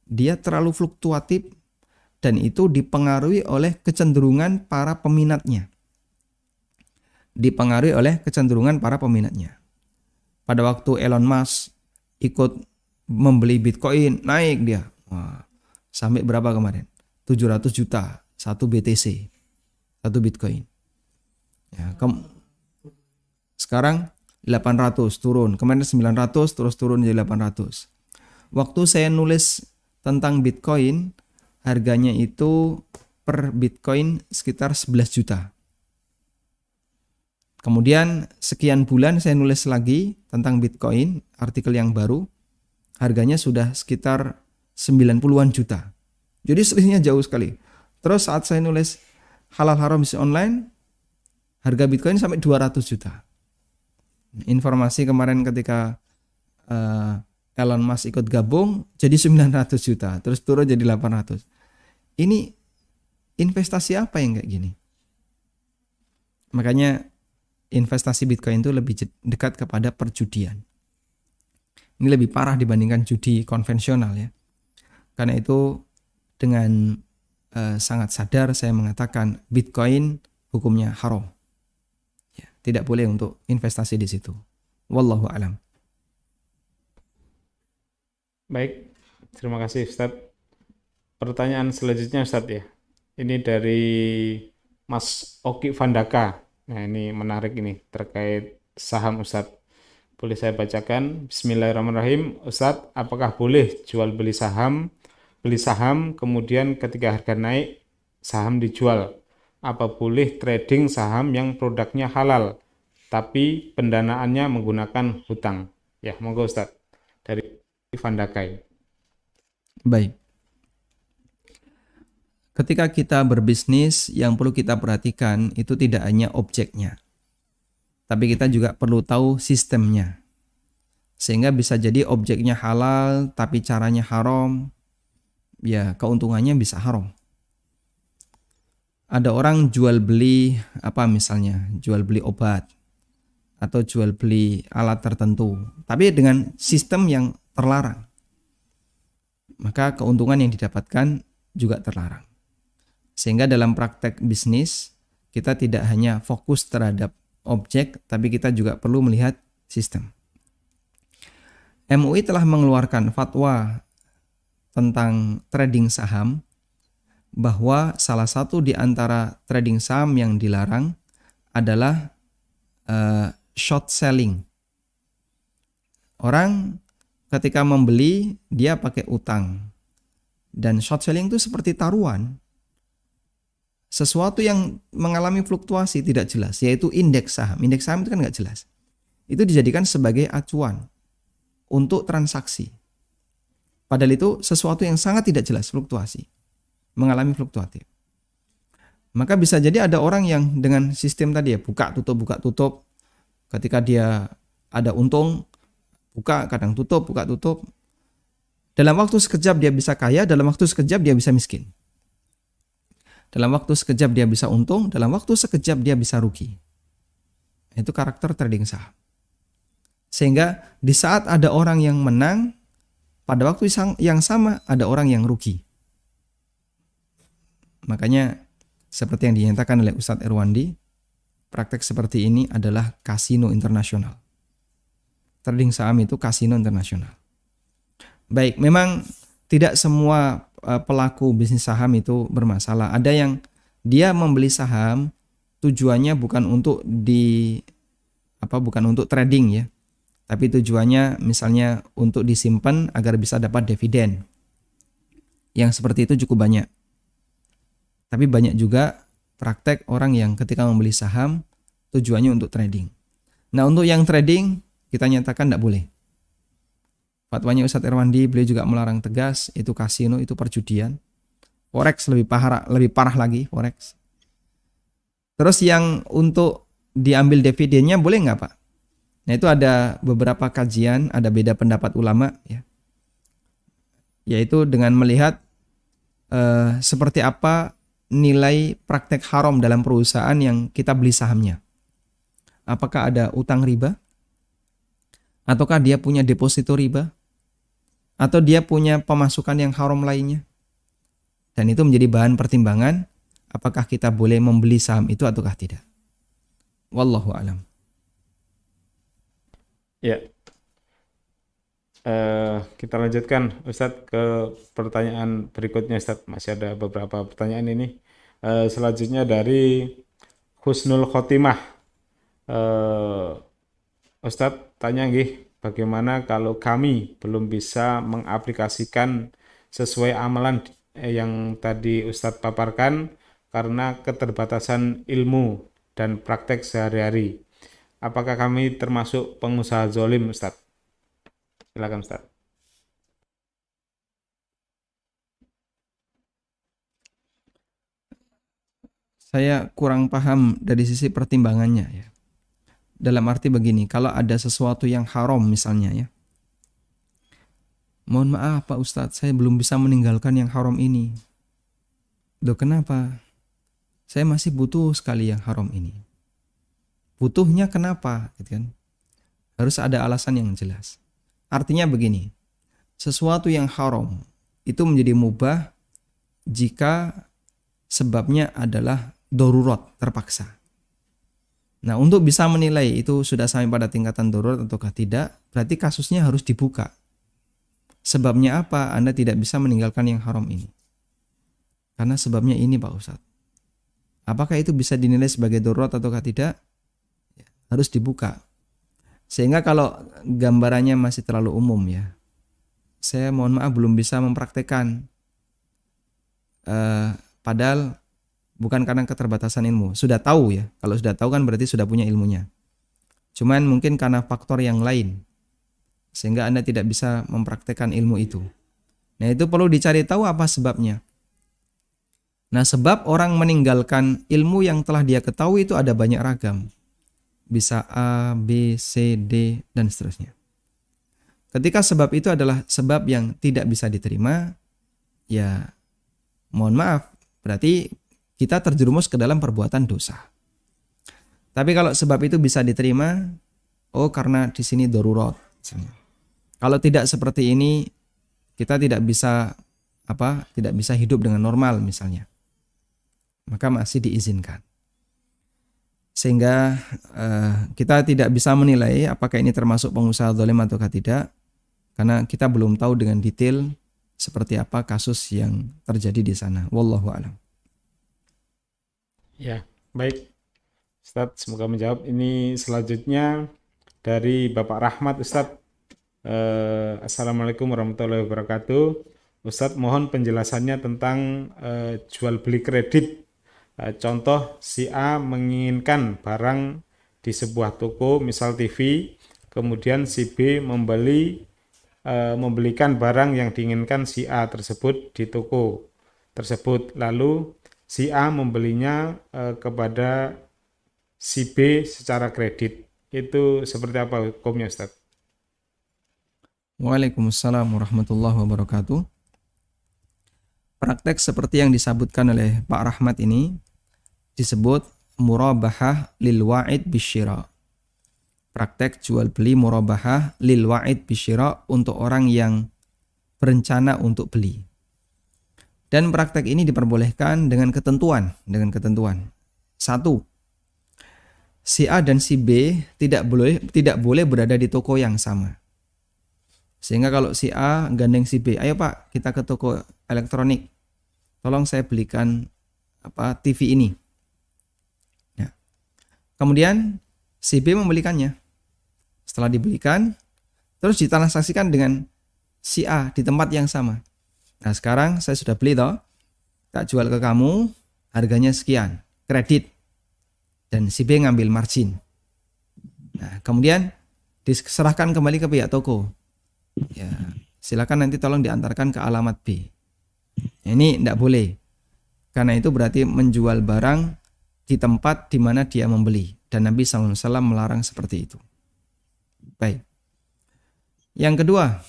dia terlalu fluktuatif dan itu dipengaruhi oleh kecenderungan para peminatnya. Dipengaruhi oleh kecenderungan para peminatnya. Pada waktu Elon Musk ikut membeli Bitcoin, naik dia. Wah, sampai berapa kemarin? 700 juta satu BTC, satu Bitcoin. Ya, sekarang 800 turun, kemarin 900 terus turun jadi 800. Waktu saya nulis tentang Bitcoin, harganya itu per Bitcoin sekitar 11 juta. Kemudian sekian bulan saya nulis lagi tentang Bitcoin, artikel yang baru, harganya sudah sekitar 90-an juta. Jadi selisihnya jauh sekali. Terus saat saya nulis halal haram bisnis online, harga Bitcoin sampai 200 juta. Informasi kemarin ketika Elon Musk ikut gabung jadi 900 juta, terus turun jadi 800. Ini investasi apa yang kayak gini? Makanya investasi Bitcoin itu lebih dekat kepada perjudian. Ini lebih parah dibandingkan judi konvensional ya. Karena itu dengan sangat sadar saya mengatakan Bitcoin hukumnya haram. Ya, tidak boleh untuk investasi di situ. Wallahu a'lam. Baik, terima kasih Ustadz. Pertanyaan selanjutnya Ustadz ya. Ini dari Mas Oki Vandaka. Nah ini menarik ini terkait saham Ustadz. Boleh saya bacakan? Bismillahirrahmanirrahim. Ustadz, apakah boleh jual beli saham kemudian ketika harga naik saham dijual? Apa boleh trading saham yang produknya halal tapi pendanaannya menggunakan hutang? Ya, monggo Ustadz. Dari Vandakai. Baik. Ketika kita berbisnis, yang perlu kita perhatikan itu tidak hanya objeknya, tapi kita juga perlu tahu sistemnya. Sehingga bisa jadi objeknya halal, tapi caranya haram, ya keuntungannya bisa haram. Ada orang jual beli misalnya, jual beli obat, atau jual beli alat tertentu, tapi dengan sistem yang terlarang. Maka keuntungan yang didapatkan juga terlarang. Sehingga dalam praktek bisnis, kita tidak hanya fokus terhadap objek, tapi kita juga perlu melihat sistem. MUI telah mengeluarkan fatwa tentang trading saham, bahwa salah satu di antara trading saham yang dilarang adalah short selling. Orang ketika membeli, dia pakai utang. Dan short selling itu seperti taruhan. Sesuatu yang mengalami fluktuasi tidak jelas, yaitu indeks saham. Indeks saham itu kan nggak jelas. Itu dijadikan sebagai acuan untuk transaksi. Padahal itu sesuatu yang sangat tidak jelas, fluktuasi. Mengalami fluktuatif. Maka bisa jadi ada orang yang dengan sistem tadi ya, buka tutup. Ketika dia ada untung, buka, kadang tutup, buka tutup. Dalam waktu sekejap dia bisa kaya, dalam waktu sekejap dia bisa miskin. Dalam waktu sekejap dia bisa untung, dalam waktu sekejap dia bisa rugi. Itu karakter trading saham. Sehingga di saat ada orang yang menang, pada waktu yang sama ada orang yang rugi. Makanya seperti yang dinyatakan oleh Ustadz Irwandi, praktek seperti ini adalah kasino internasional. Trading saham itu kasino internasional. Baik, memang tidak semua pelaku bisnis saham itu bermasalah. Ada yang dia membeli saham tujuannya bukan untuk trading ya, Tapi tujuannya misalnya untuk disimpan agar bisa dapat dividen. Yang seperti itu cukup banyak. Tapi banyak juga praktek orang yang ketika membeli saham tujuannya untuk trading. Nah, untuk yang trading kita nyatakan tidak boleh. Fatwanya Ustadz Irwandi, beliau juga melarang tegas, itu kasino, itu perjudian. Forex lebih parah lagi, forex. Terus yang untuk diambil dividennya boleh nggak Pak? Nah, itu ada beberapa kajian, ada beda pendapat ulama ya. Yaitu dengan melihat seperti apa nilai praktek haram dalam perusahaan yang kita beli sahamnya. Apakah ada utang riba? Ataukah dia punya deposito riba? Atau dia punya pemasukan yang haram lainnya? Dan itu menjadi bahan pertimbangan apakah kita boleh membeli saham itu ataukah tidak. Wallahu a'lam. Ya, kita lanjutkan Ustadz ke pertanyaan berikutnya Ustadz. Masih ada beberapa pertanyaan ini. Selanjutnya dari Husnul Khotimah. Ustadz tanya nggih, bagaimana kalau kami belum bisa mengaplikasikan sesuai amalan yang tadi Ustadz paparkan karena keterbatasan ilmu dan praktek sehari-hari. Apakah kami termasuk pengusaha zolim, Ustadz? Silakan, Ustadz. Saya kurang paham dari sisi pertimbangannya ya. Dalam arti begini, kalau ada sesuatu yang haram misalnya ya. Mohon maaf Pak Ustadz, saya belum bisa meninggalkan yang haram ini. Loh kenapa? Saya masih butuh sekali yang haram ini. Butuhnya kenapa? Gitu kan? Harus ada alasan yang jelas. Artinya begini, sesuatu yang haram itu menjadi mubah jika sebabnya adalah darurat, terpaksa. Nah, untuk bisa menilai itu sudah sampai pada tingkatan darurat ataukah tidak, berarti kasusnya harus dibuka. Sebabnya apa Anda tidak bisa meninggalkan yang haram ini? Karena sebabnya ini Pak Ustadz. Apakah itu bisa dinilai sebagai darurat ataukah tidak? Harus dibuka. Sehingga kalau gambarannya masih terlalu umum ya, saya mohon maaf belum bisa mempraktekkan. Padahal bukan karena keterbatasan ilmu. Sudah tahu ya, kalau sudah tahu kan berarti sudah punya ilmunya. Cuman mungkin karena faktor yang lain, sehingga Anda tidak bisa mempraktekkan ilmu itu. Nah, itu perlu dicari tahu apa sebabnya. Nah, sebab orang meninggalkan ilmu yang telah dia ketahui itu ada banyak ragam. Bisa A, B, C, D, dan seterusnya. Ketika sebab itu adalah sebab yang tidak bisa diterima, ya mohon maaf, berarti kita terjerumus ke dalam perbuatan dosa. Tapi kalau sebab itu bisa diterima, oh karena di sini darurat. Kalau tidak seperti ini, kita tidak bisa hidup dengan normal misalnya. Maka masih diizinkan. Sehingga kita tidak bisa menilai apakah ini termasuk pengusaha zalim ataukah tidak, karena kita belum tahu dengan detail seperti apa kasus yang terjadi di sana. Wallahu a'lam. Ya, baik. Ustadz, semoga menjawab. Ini selanjutnya dari Bapak Rahmat, Ustadz. Assalamualaikum warahmatullahi wabarakatuh. Ustadz, mohon penjelasannya tentang jual beli kredit. Contoh, si A menginginkan barang di sebuah toko, misal TV, kemudian si B membelikan barang yang diinginkan si A tersebut di toko tersebut. Lalu si A membelinya kepada si B secara kredit. Itu seperti apa hukumnya, Ustaz? Waalaikumsalam warahmatullahi wabarakatuh. Praktek seperti yang disebutkan oleh Pak Rahmat ini disebut murabahah lil wa'id bisyira. Praktek jual beli murabahah lil wa'id bisyira untuk orang yang berencana untuk beli. Dan praktek ini diperbolehkan dengan ketentuan. Satu, si A dan si B tidak boleh berada di toko yang sama. Sehingga kalau si A gandeng si B, ayo Pak, kita ke toko elektronik. Tolong saya belikan TV ini. Ya. Kemudian si B membelikannya. Setelah dibelikan, terus ditransaksikan dengan si A di tempat yang sama. Nah sekarang saya sudah beli toh, tak jual ke kamu, harganya sekian, kredit. Dan si B ngambil margin. Nah kemudian diserahkan kembali ke pihak toko. Ya, silakan nanti tolong diantarkan ke alamat B. Ini tidak boleh. Karena itu berarti menjual barang di tempat di mana dia membeli. Dan Nabi SAW melarang seperti itu. Baik. Yang kedua,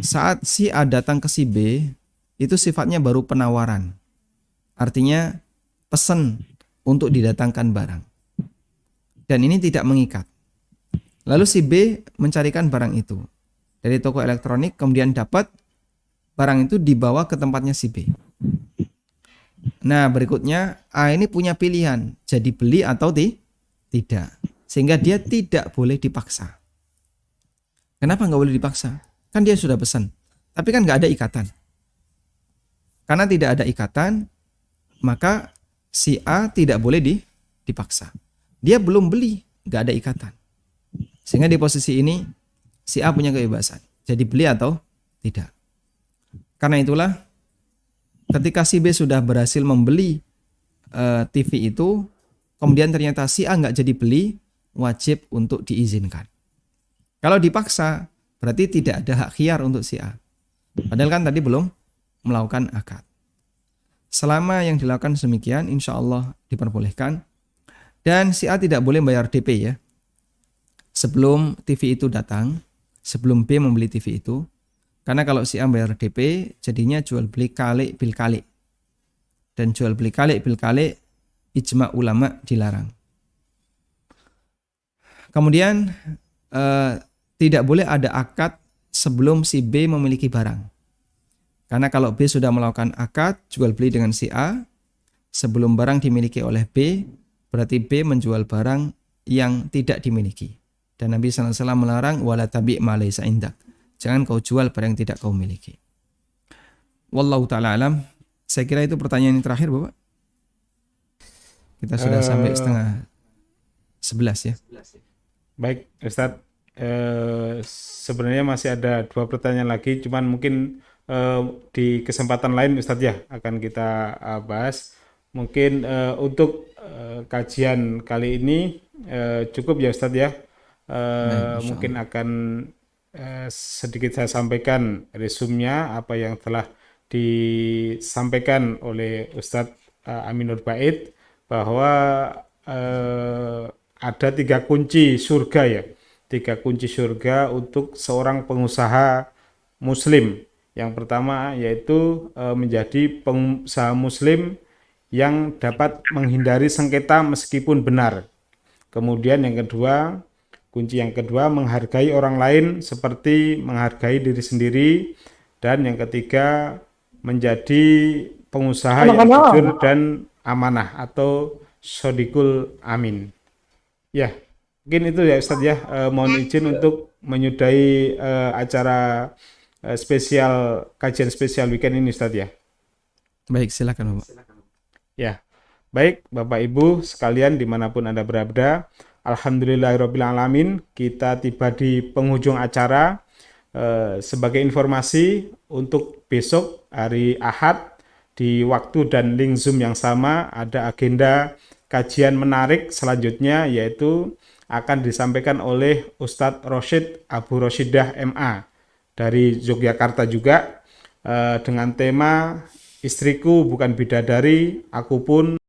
saat si A datang ke si B, itu sifatnya baru penawaran. Artinya pesan untuk didatangkan barang. Dan ini tidak mengikat. Lalu si B mencarikan barang itu dari toko elektronik, kemudian dapat barang itu dibawa ke tempatnya si B. Nah berikutnya A ini punya pilihan, jadi beli atau tidak. Sehingga dia tidak boleh dipaksa. Kenapa nggak boleh dipaksa? Kan dia sudah pesan, tapi kan nggak ada ikatan. Karena tidak ada ikatan, maka si A tidak boleh dipaksa. Dia belum beli, nggak ada ikatan. Sehingga di posisi ini si A punya kebebasan, jadi beli atau tidak. Karena itulah ketika si B sudah berhasil membeli TV itu, kemudian ternyata si A nggak jadi beli, wajib untuk diizinkan. Kalau dipaksa, berarti tidak ada hak khiyar untuk si A. Padahal kan tadi belum melakukan akad. Selama yang dilakukan demikian, insya Allah diperbolehkan. Dan si A tidak boleh bayar DP ya. Sebelum TV itu datang, sebelum B membeli TV itu. Karena kalau si A bayar DP, jadinya jual beli kalik bil kalik. Dan jual beli kalik bil kalik, ijma ulama dilarang. Kemudian tidak boleh ada akad sebelum si B memiliki barang. Karena kalau B sudah melakukan akad jual beli dengan si A, sebelum barang dimiliki oleh B, berarti B menjual barang yang tidak dimiliki. Dan Nabi SAW melarang wala tabi' ma laysa indak. Jangan kau jual barang yang tidak kau miliki. Wallahu ta'ala alam. Saya kira itu pertanyaan yang terakhir, Bapak. Kita sudah sampai setengah 11 ya. Baik, Ustadz. Sebenarnya masih ada 2 pertanyaan lagi, cuman mungkin di kesempatan lain Ustadz ya akan kita bahas. Mungkin untuk kajian kali ini cukup ya Ustadz ya. Mungkin akan sedikit saya sampaikan resumnya apa yang telah disampaikan oleh Ustadz Aminur Bait, bahwa ada 3 kunci surga ya. 3 kunci surga untuk seorang pengusaha muslim. Yang pertama yaitu menjadi pengusaha muslim yang dapat menghindari sengketa meskipun benar. Kemudian yang kedua, kunci yang kedua menghargai orang lain seperti menghargai diri sendiri. Dan yang ketiga menjadi pengusaha yang jujur dan amanah atau shodikul amin. Ya, mungkin itu ya Ustadz ya. Mohon izin untuk menyudahi acara spesial, kajian spesial weekend ini Ustadz ya. Baik, silakan Bapak. Ya, baik Bapak Ibu sekalian dimanapun Anda berada, alhamdulillahirrabbilalamin, kita tiba di penghujung acara. Sebagai informasi untuk besok hari Ahad di waktu dan link Zoom yang sama ada agenda kajian menarik selanjutnya, yaitu akan disampaikan oleh Ustadz Rosyid Abu Rosyidah MA dari Yogyakarta juga, dengan tema Istriku Bukan Bidadari, Aku Pun